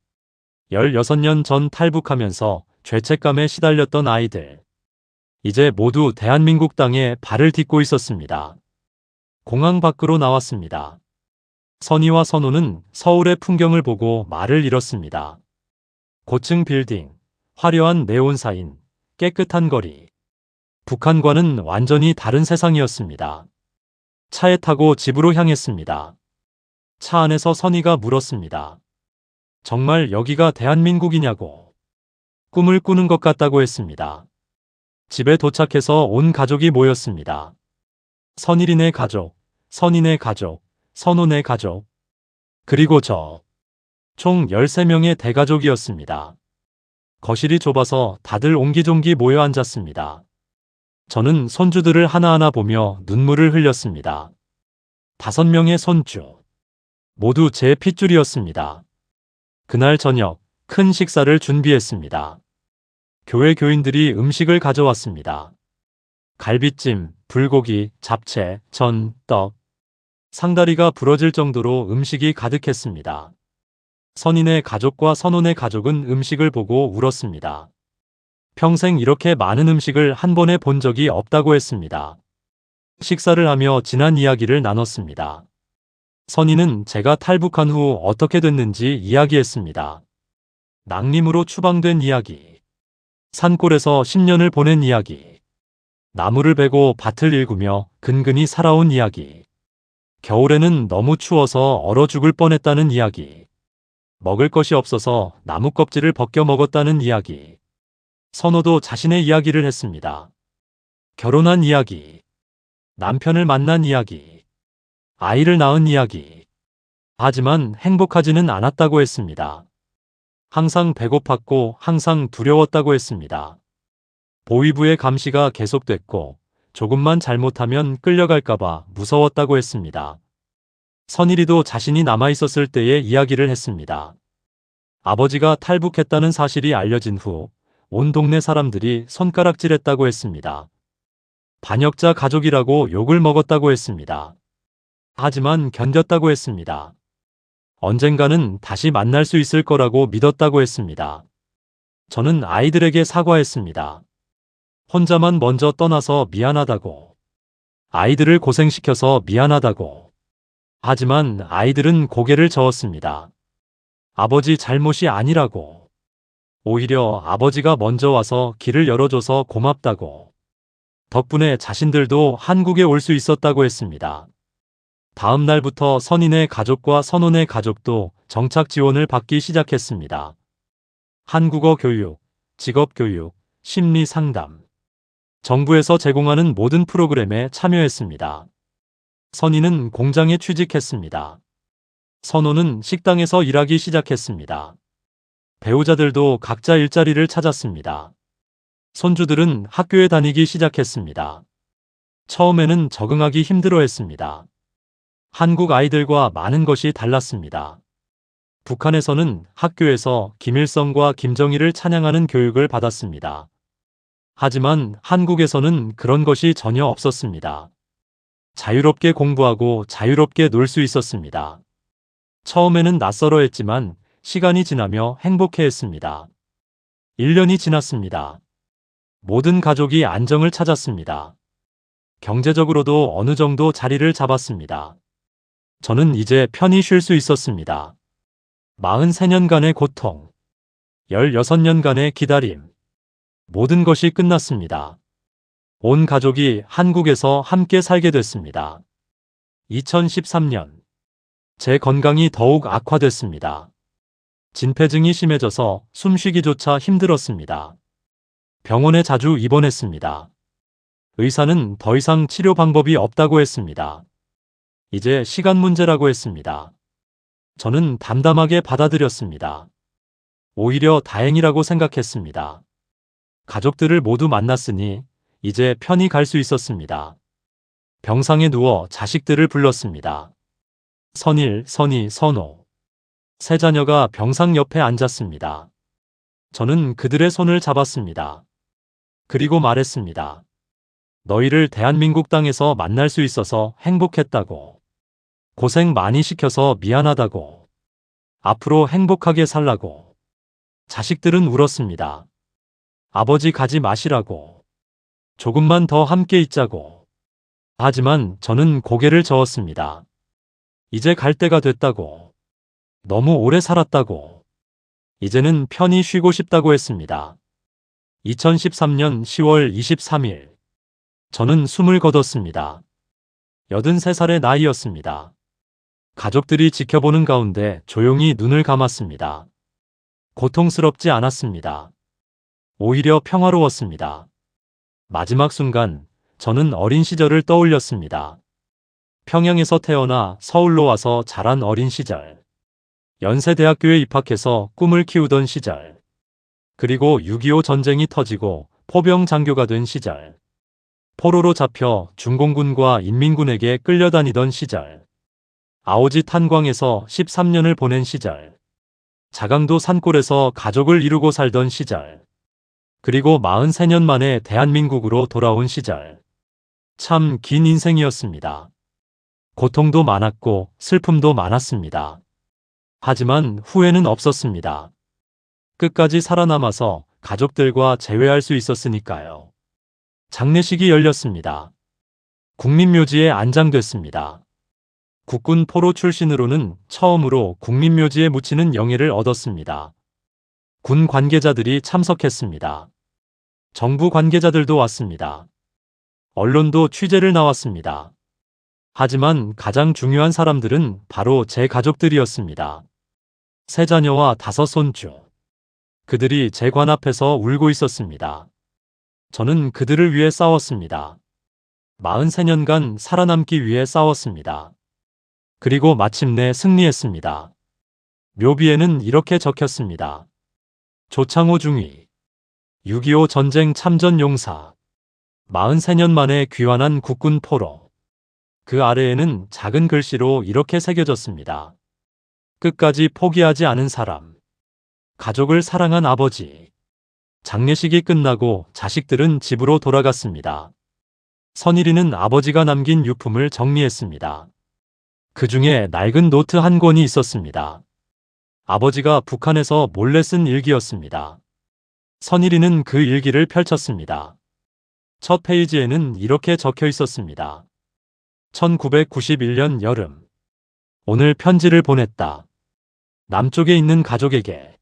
Speaker 2: 16년 전 탈북하면서 죄책감에 시달렸던 아이들. 이제 모두 대한민국 땅에 발을 딛고 있었습니다. 공항 밖으로 나왔습니다. 선희와 선호는 서울의 풍경을 보고 말을 잃었습니다. 고층 빌딩, 화려한 네온사인, 깨끗한 거리. 북한과는 완전히 다른 세상이었습니다. 차에 타고 집으로 향했습니다. 차 안에서 선희가 물었습니다. 정말 여기가 대한민국이냐고. 꿈을 꾸는 것 같다고 했습니다. 집에 도착해서 온 가족이 모였습니다. 선일이네 가족, 선희네 가족, 선호네 가족, 그리고 저. 총 13명의 대가족이었습니다. 거실이 좁아서 다들 옹기종기 모여 앉았습니다. 저는 손주들을 하나하나 보며 눈물을 흘렸습니다. 5명의 손주. 모두 제 핏줄이었습니다. 그날 저녁 큰 식사를 준비했습니다. 교회 교인들이 음식을 가져왔습니다. 갈비찜, 불고기, 잡채, 전, 떡. 상다리가 부러질 정도로 음식이 가득했습니다. 선희네 가족과 선호네 가족은 음식을 보고 울었습니다. 평생 이렇게 많은 음식을 한 번에 본 적이 없다고 했습니다. 식사를 하며 지난 이야기를 나눴습니다. 선희는 제가 탈북한 후 어떻게 됐는지 이야기했습니다. 낭림으로 추방된 이야기. 산골에서 10년을 보낸 이야기. 나무를 베고 밭을 일구며 근근히 살아온 이야기. 겨울에는 너무 추워서 얼어 죽을 뻔했다는 이야기. 먹을 것이 없어서 나무 껍질을 벗겨 먹었다는 이야기. 선호도 자신의 이야기를 했습니다. 결혼한 이야기. 남편을 만난 이야기. 아이를 낳은 이야기. 하지만 행복하지는 않았다고 했습니다. 항상 배고팠고 항상 두려웠다고 했습니다. 보위부의 감시가 계속됐고 조금만 잘못하면 끌려갈까봐 무서웠다고 했습니다. 선일이도 자신이 남아있었을 때의 이야기를 했습니다. 아버지가 탈북했다는 사실이 알려진 후 온 동네 사람들이 손가락질했다고 했습니다. 반역자 가족이라고 욕을 먹었다고 했습니다. 하지만 견뎠다고 했습니다. 언젠가는 다시 만날 수 있을 거라고 믿었다고 했습니다. 저는 아이들에게 사과했습니다. 혼자만 먼저 떠나서 미안하다고. 아이들을 고생시켜서 미안하다고. 하지만 아이들은 고개를 저었습니다. 아버지 잘못이 아니라고. 오히려 아버지가 먼저 와서 길을 열어줘서 고맙다고. 덕분에 자신들도 한국에 올 수 있었다고 했습니다. 다음 날부터 선희네 가족과 선호네 가족도 정착 지원을 받기 시작했습니다. 한국어 교육, 직업 교육, 심리 상담. 정부에서 제공하는 모든 프로그램에 참여했습니다. 선희는 공장에 취직했습니다. 선호는 식당에서 일하기 시작했습니다. 배우자들도 각자 일자리를 찾았습니다. 손주들은 학교에 다니기 시작했습니다. 처음에는 적응하기 힘들어했습니다. 한국 아이들과 많은 것이 달랐습니다. 북한에서는 학교에서 김일성과 김정일을 찬양하는 교육을 받았습니다. 하지만 한국에서는 그런 것이 전혀 없었습니다. 자유롭게 공부하고 자유롭게 놀 수 있었습니다. 처음에는 낯설어했지만 시간이 지나며 행복해했습니다. 1년이 지났습니다. 모든 가족이 안정을 찾았습니다. 경제적으로도 어느 정도 자리를 잡았습니다. 저는 이제 편히 쉴 수 있었습니다. 43년간의 고통, 16년간의 기다림. 모든 것이 끝났습니다. 온 가족이 한국에서 함께 살게 됐습니다. 2013년. 제 건강이 더욱 악화됐습니다. 진폐증이 심해져서 숨쉬기조차 힘들었습니다. 병원에 자주 입원했습니다. 의사는 더 이상 치료 방법이 없다고 했습니다. 이제 시간 문제라고 했습니다. 저는 담담하게 받아들였습니다. 오히려 다행이라고 생각했습니다. 가족들을 모두 만났으니 이제 편히 갈 수 있었습니다. 병상에 누워 자식들을 불렀습니다. 선일, 선희, 선호. 세 자녀가 병상 옆에 앉았습니다. 저는 그들의 손을 잡았습니다. 그리고 말했습니다. 너희를 대한민국 땅에서 만날 수 있어서 행복했다고. 고생 많이 시켜서 미안하다고. 앞으로 행복하게 살라고. 자식들은 울었습니다. 아버지 가지 마시라고. 조금만 더 함께 있자고. 하지만 저는 고개를 저었습니다. 이제 갈 때가 됐다고. 너무 오래 살았다고. 이제는 편히 쉬고 싶다고 했습니다. 2013년 10월 23일. 저는 숨을 거뒀습니다. 83살의 나이였습니다. 가족들이 지켜보는 가운데 조용히 눈을 감았습니다. 고통스럽지 않았습니다. 오히려 평화로웠습니다. 마지막 순간 저는 어린 시절을 떠올렸습니다. 평양에서 태어나 서울로 와서 자란 어린 시절. 연세대학교에 입학해서 꿈을 키우던 시절. 그리고 6.25 전쟁이 터지고 포병 장교가 된 시절. 포로로 잡혀 중공군과 인민군에게 끌려다니던 시절. 아오지 탄광에서 13년을 보낸 시절. 자강도 산골에서 가족을 이루고 살던 시절. 그리고 43년 만에 대한민국으로 돌아온 시절. 참 긴 인생이었습니다. 고통도 많았고 슬픔도 많았습니다. 하지만 후회는 없었습니다. 끝까지 살아남아서 가족들과 재회할 수 있었으니까요. 장례식이 열렸습니다. 국민묘지에 안장됐습니다. 국군 포로 출신으로는 처음으로 국민묘지에 묻히는 영예를 얻었습니다. 군 관계자들이 참석했습니다. 정부 관계자들도 왔습니다. 언론도 취재를 나왔습니다. 하지만 가장 중요한 사람들은 바로 제 가족들이었습니다. 세 자녀와 5 손주. 그들이 제 관 앞에서 울고 있었습니다. 저는 그들을 위해 싸웠습니다. 43년간 살아남기 위해 싸웠습니다. 그리고 마침내 승리했습니다. 묘비에는 이렇게 적혔습니다. 조창호 중위. 6.25 전쟁 참전 용사. 43년 만에 귀환한 국군 포로. 그 아래에는 작은 글씨로 이렇게 새겨졌습니다. 끝까지 포기하지 않은 사람. 가족을 사랑한 아버지. 장례식이 끝나고 자식들은 집으로 돌아갔습니다. 선일이는 아버지가 남긴 유품을 정리했습니다. 그 중에 낡은 노트 한 권이 있었습니다. 아버지가 북한에서 몰래 쓴 일기였습니다. 선일이는 그 일기를 펼쳤습니다. 첫 페이지에는 이렇게 적혀 있었습니다. 1991년 여름. 오늘 편지를 보냈다. 남쪽에 있는 가족에게.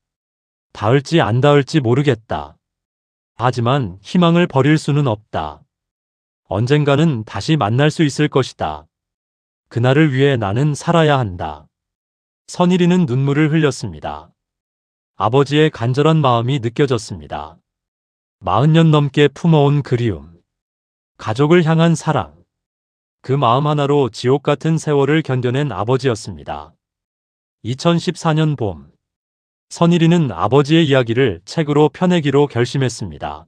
Speaker 2: 닿을지 안 닿을지 모르겠다. 하지만 희망을 버릴 수는 없다. 언젠가는 다시 만날 수 있을 것이다. 그날을 위해 나는 살아야 한다. 선일이는 눈물을 흘렸습니다. 아버지의 간절한 마음이 느껴졌습니다. 40년 넘게 품어온 그리움. 가족을 향한 사랑. 그 마음 하나로 지옥 같은 세월을 견뎌낸 아버지였습니다. 2014년 봄. 선일이는 아버지의 이야기를 책으로 펴내기로 결심했습니다.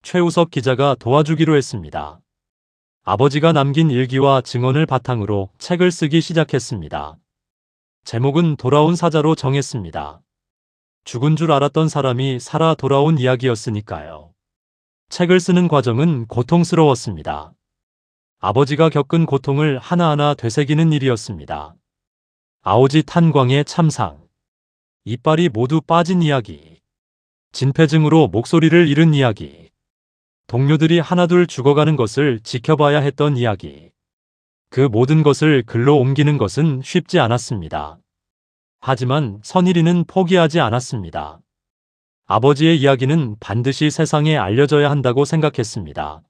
Speaker 2: 최우석 기자가 도와주기로 했습니다. 아버지가 남긴 일기와 증언을 바탕으로 책을 쓰기 시작했습니다. 제목은 돌아온 사자로 정했습니다. 죽은 줄 알았던 사람이 살아 돌아온 이야기였으니까요. 책을 쓰는 과정은 고통스러웠습니다. 아버지가 겪은 고통을 하나하나 되새기는 일이었습니다. 아오지 탄광의 참상. 이빨이 모두 빠진 이야기. 진폐증으로 목소리를 잃은 이야기. 동료들이 하나둘 죽어가는 것을 지켜봐야 했던 이야기. 그 모든 것을 글로 옮기는 것은 쉽지 않았습니다. 하지만 선일이는 포기하지 않았습니다. 아버지의 이야기는 반드시 세상에 알려져야 한다고 생각했습니다.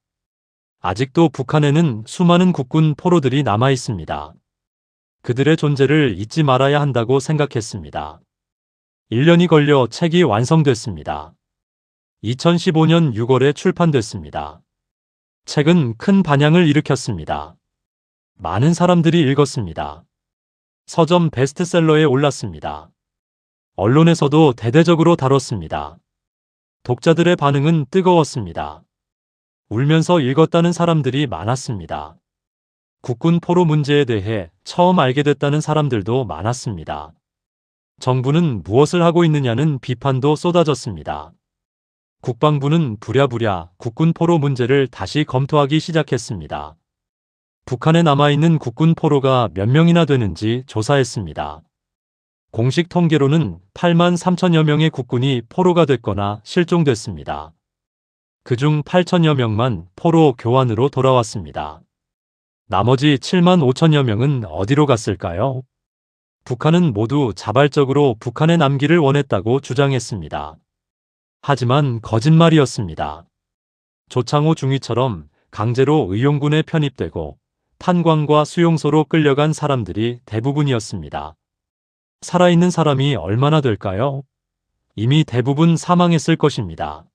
Speaker 2: 아직도 북한에는 수많은 국군 포로들이 남아 있습니다. 그들의 존재를 잊지 말아야 한다고 생각했습니다. 1년이 걸려 책이 완성됐습니다. 2015년 6월에 출판됐습니다. 책은 큰 반향을 일으켰습니다. 많은 사람들이 읽었습니다. 서점 베스트셀러에 올랐습니다. 언론에서도 대대적으로 다뤘습니다. 독자들의 반응은 뜨거웠습니다. 울면서 읽었다는 사람들이 많았습니다. 국군 포로 문제에 대해 처음 알게 됐다는 사람들도 많았습니다. 정부는 무엇을 하고 있느냐는 비판도 쏟아졌습니다. 국방부는 부랴부랴 국군 포로 문제를 다시 검토하기 시작했습니다. 북한에 남아있는 국군 포로가 몇 명이나 되는지 조사했습니다. 공식 통계로는 8만 3천여 명의 국군이 포로가 됐거나 실종됐습니다. 그중 8천여 명만 포로 교환으로 돌아왔습니다. 나머지 7만 5천여 명은 어디로 갔을까요? 북한은 모두 자발적으로 북한에 남기를 원했다고 주장했습니다. 하지만 거짓말이었습니다. 조창호 중위처럼 강제로 의용군에 편입되고 탄광과 수용소로 끌려간 사람들이 대부분이었습니다. 살아있는 사람이 얼마나 될까요? 이미 대부분 사망했을 것입니다.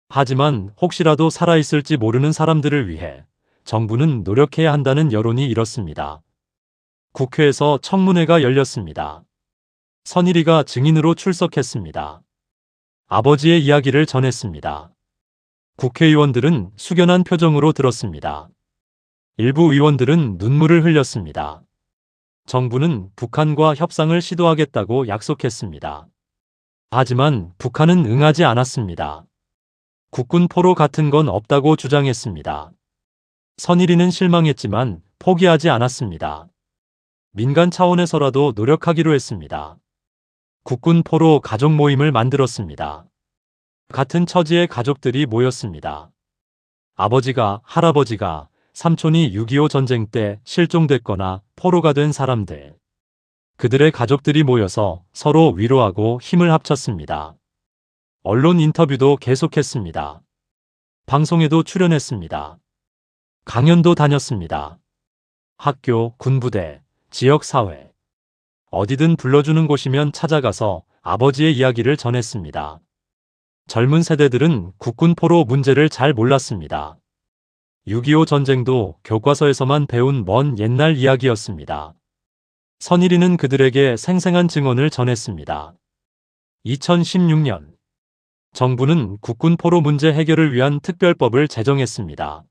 Speaker 2: 하지만 혹시라도 살아있을지 모르는 사람들을 위해 정부는 노력해야 한다는 여론이 일었습니다. 국회에서 청문회가 열렸습니다. 선일이가 증인으로 출석했습니다. 아버지의 이야기를 전했습니다. 국회의원들은 숙연한 표정으로 들었습니다. 일부 의원들은 눈물을 흘렸습니다. 정부는 북한과 협상을 시도하겠다고 약속했습니다. 하지만 북한은 응하지 않았습니다. 국군 포로 같은 건 없다고 주장했습니다. 선일이는 실망했지만 포기하지 않았습니다. 민간 차원에서라도 노력하기로 했습니다. 국군 포로 가족 모임을 만들었습니다. 같은 처지의 가족들이 모였습니다. 아버지가, 할아버지가, 삼촌이 6.25 전쟁 때 실종됐거나 포로가 된 사람들. 그들의 가족들이 모여서 서로 위로하고 힘을 합쳤습니다. 언론 인터뷰도 계속했습니다. 방송에도 출연했습니다. 강연도 다녔습니다. 학교, 군부대, 지역사회. 어디든 불러주는 곳이면 찾아가서 아버지의 이야기를 전했습니다. 젊은 세대들은 국군 포로 문제를 잘 몰랐습니다. 6.25 전쟁도 교과서에서만 배운 먼 옛날 이야기였습니다. 선일이는 그들에게 생생한 증언을 전했습니다. 2016년 정부는 국군 포로 문제 해결을 위한 특별법을 제정했습니다.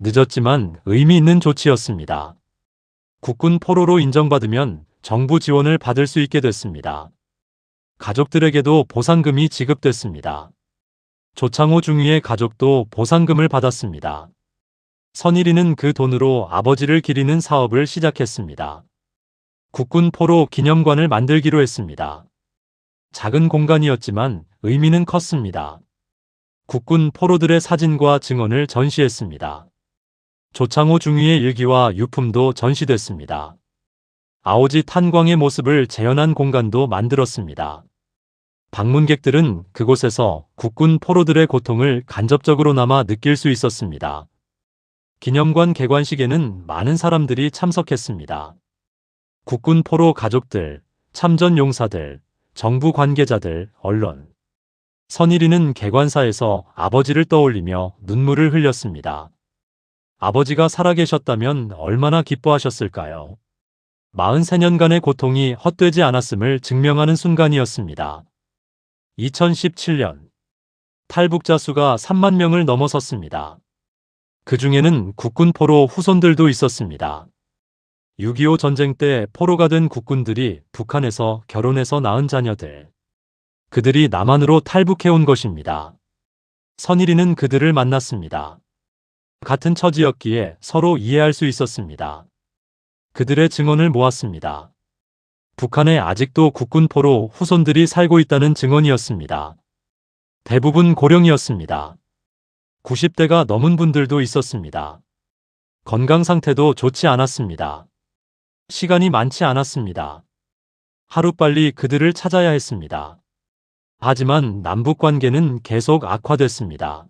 Speaker 2: 늦었지만 의미 있는 조치였습니다. 국군 포로로 인정받으면 정부 지원을 받을 수 있게 됐습니다. 가족들에게도 보상금이 지급됐습니다. 조창호 중위의 가족도 보상금을 받았습니다. 선일이는 그 돈으로 아버지를 기리는 사업을 시작했습니다. 국군 포로 기념관을 만들기로 했습니다. 작은 공간이었지만 의미는 컸습니다. 국군 포로들의 사진과 증언을 전시했습니다. 조창호 중위의 일기와 유품도 전시됐습니다. 아오지 탄광의 모습을 재현한 공간도 만들었습니다. 방문객들은 그곳에서 국군 포로들의 고통을 간접적으로나마 느낄 수 있었습니다. 기념관 개관식에는 많은 사람들이 참석했습니다. 국군 포로 가족들, 참전 용사들, 정부 관계자들, 언론. 선일이는 개관사에서 아버지를 떠올리며 눈물을 흘렸습니다. 아버지가 살아계셨다면 얼마나 기뻐하셨을까요? 43년간의 고통이 헛되지 않았음을 증명하는 순간이었습니다. 2017년 탈북자 수가 3만 명을 넘어섰습니다. 그 중에는 국군 포로 후손들도 있었습니다. 6.25 전쟁 때 포로가 된 국군들이 북한에서 결혼해서 낳은 자녀들. 그들이 남한으로 탈북해온 것입니다. 선일이는 그들을 만났습니다. 같은 처지였기에 서로 이해할 수 있었습니다. 그들의 증언을 모았습니다. 북한에 아직도 국군 포로 후손들이 살고 있다는 증언이었습니다. 대부분 고령이었습니다. 90대가 넘은 분들도 있었습니다. 건강 상태도 좋지 않았습니다. 시간이 많지 않았습니다. 하루빨리 그들을 찾아야 했습니다. 하지만 남북 관계는 계속 악화됐습니다.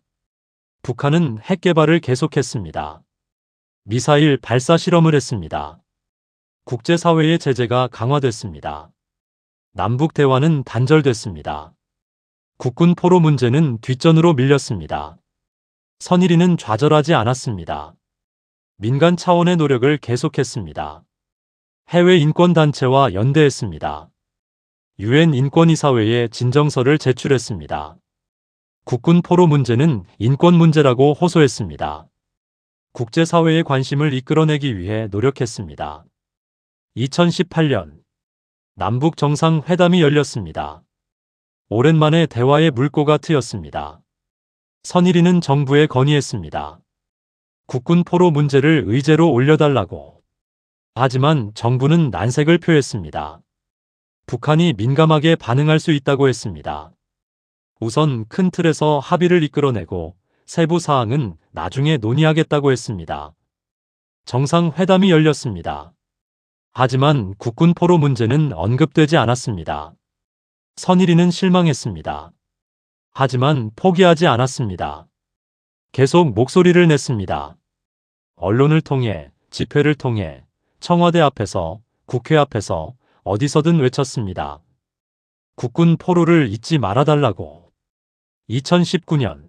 Speaker 2: 북한은 핵 개발을 계속했습니다. 미사일 발사 실험을 했습니다. 국제사회의 제재가 강화됐습니다. 남북 대화는 단절됐습니다. 국군 포로 문제는 뒷전으로 밀렸습니다. 선일이는 좌절하지 않았습니다. 민간 차원의 노력을 계속했습니다. 해외 인권단체와 연대했습니다. 유엔 인권이사회에 진정서를 제출했습니다. 국군 포로 문제는 인권 문제라고 호소했습니다. 국제사회의 관심을 이끌어내기 위해 노력했습니다. 2018년 남북 정상회담이 열렸습니다. 오랜만에 대화의 물꼬가 트였습니다. 선일이는 정부에 건의했습니다. 국군 포로 문제를 의제로 올려달라고. 하지만 정부는 난색을 표했습니다. 북한이 민감하게 반응할 수 있다고 했습니다. 우선 큰 틀에서 합의를 이끌어내고 세부 사항은 나중에 논의하겠다고 했습니다. 정상회담이 열렸습니다. 하지만 국군 포로 문제는 언급되지 않았습니다. 선일이는 실망했습니다. 하지만 포기하지 않았습니다. 계속 목소리를 냈습니다. 언론을 통해, 집회를 통해, 청와대 앞에서, 국회 앞에서 어디서든 외쳤습니다. 국군 포로를 잊지 말아달라고. 2019년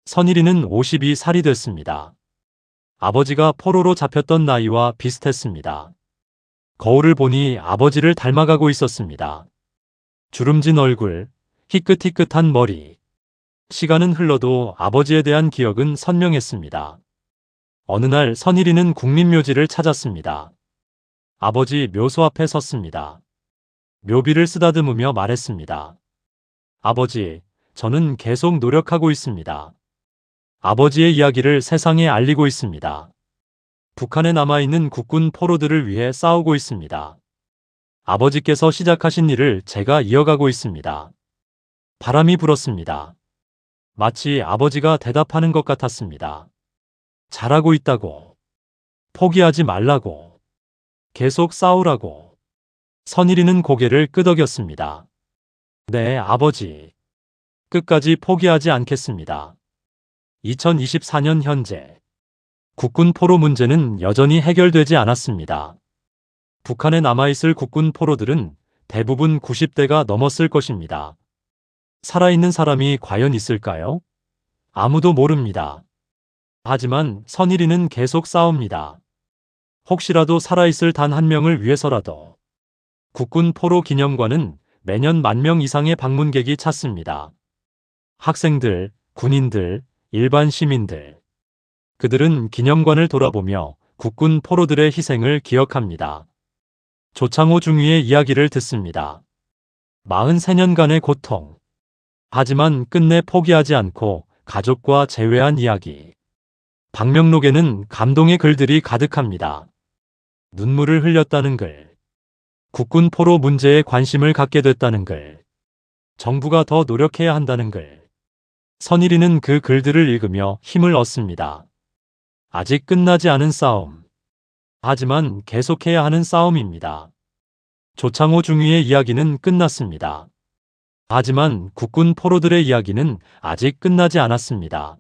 Speaker 2: 선일이는 52살이 됐습니다. 아버지가 포로로 잡혔던 나이와 비슷했습니다. 거울을 보니 아버지를 닮아가고 있었습니다. 주름진 얼굴, 희끗희끗한 머리. 시간은 흘러도 아버지에 대한 기억은 선명했습니다. 어느 날 선일이는 국민묘지를 찾았습니다. 아버지 묘소 앞에 섰습니다. 묘비를 쓰다듬으며 말했습니다. 아버지, 저는 계속 노력하고 있습니다. 아버지의 이야기를 세상에 알리고 있습니다. 북한에 남아있는 국군 포로들을 위해 싸우고 있습니다. 아버지께서 시작하신 일을 제가 이어가고 있습니다. 바람이 불었습니다. 마치 아버지가 대답하는 것 같았습니다. 잘하고 있다고. 포기하지 말라고. 계속 싸우라고. 선일이는 고개를 끄덕였습니다. 네, 아버지. 끝까지 포기하지 않겠습니다. 2024년 현재 국군 포로 문제는 여전히 해결되지 않았습니다. 북한에 남아있을 국군 포로들은 대부분 90대가 넘었을 것입니다. 살아있는 사람이 과연 있을까요? 아무도 모릅니다. 하지만 선일이는 계속 싸웁니다. 혹시라도 살아있을 단 한 명을 위해서라도. 국군 포로 기념관은 매년 10,000명 이상의 방문객이 찾습니다. 학생들, 군인들, 일반 시민들. 그들은 기념관을 돌아보며 국군 포로들의 희생을 기억합니다. 조창호 중위의 이야기를 듣습니다. 43년간의 고통. 하지만 끝내 포기하지 않고 가족과 재회한 이야기. 방명록에는 감동의 글들이 가득합니다. 눈물을 흘렸다는 글. 국군 포로 문제에 관심을 갖게 됐다는 글. 정부가 더 노력해야 한다는 글. 선일이는 그 글들을 읽으며 힘을 얻습니다. 아직 끝나지 않은 싸움. 하지만 계속해야 하는 싸움입니다. 조창호 중위의 이야기는 끝났습니다. 하지만 국군 포로들의 이야기는 아직 끝나지 않았습니다.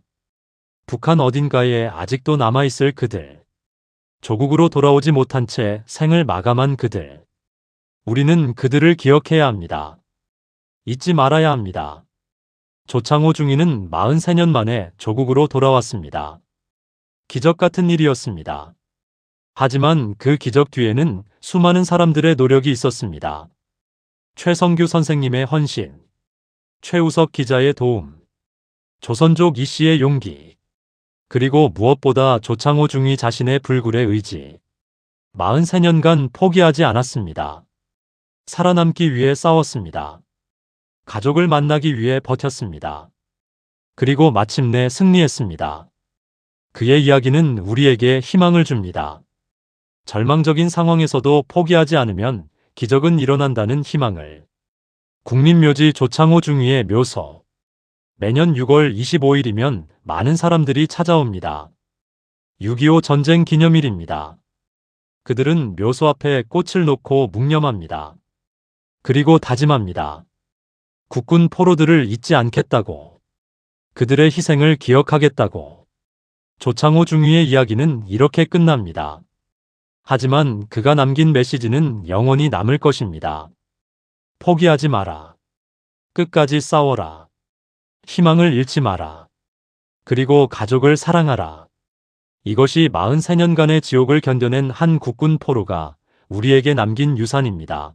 Speaker 2: 북한 어딘가에 아직도 남아있을 그들. 조국으로 돌아오지 못한 채 생을 마감한 그들. 우리는 그들을 기억해야 합니다. 잊지 말아야 합니다. 조창호 중위는 43년 만에 조국으로 돌아왔습니다. 기적 같은 일이었습니다. 하지만 그 기적 뒤에는 수많은 사람들의 노력이 있었습니다. 최성규 선생님의 헌신, 최우석 기자의 도움, 조선족 이 씨의 용기, 그리고 무엇보다 조창호 중위 자신의 불굴의 의지. 43년간 포기하지 않았습니다. 살아남기 위해 싸웠습니다. 가족을 만나기 위해 버텼습니다. 그리고 마침내 승리했습니다. 그의 이야기는 우리에게 희망을 줍니다. 절망적인 상황에서도 포기하지 않으면 기적은 일어난다는 희망을. 국민묘지 조창호 중위의 묘소. 매년 6월 25일이면 많은 사람들이 찾아옵니다. 6.25 전쟁 기념일입니다. 그들은 묘소 앞에 꽃을 놓고 묵념합니다. 그리고 다짐합니다. 국군 포로들을 잊지 않겠다고. 그들의 희생을 기억하겠다고. 조창호 중위의 이야기는 이렇게 끝납니다. 하지만 그가 남긴 메시지는 영원히 남을 것입니다. 포기하지 마라. 끝까지 싸워라. 희망을 잃지 마라. 그리고 가족을 사랑하라. 이것이 43년간의 지옥을 견뎌낸 한 국군 포로가 우리에게 남긴 유산입니다.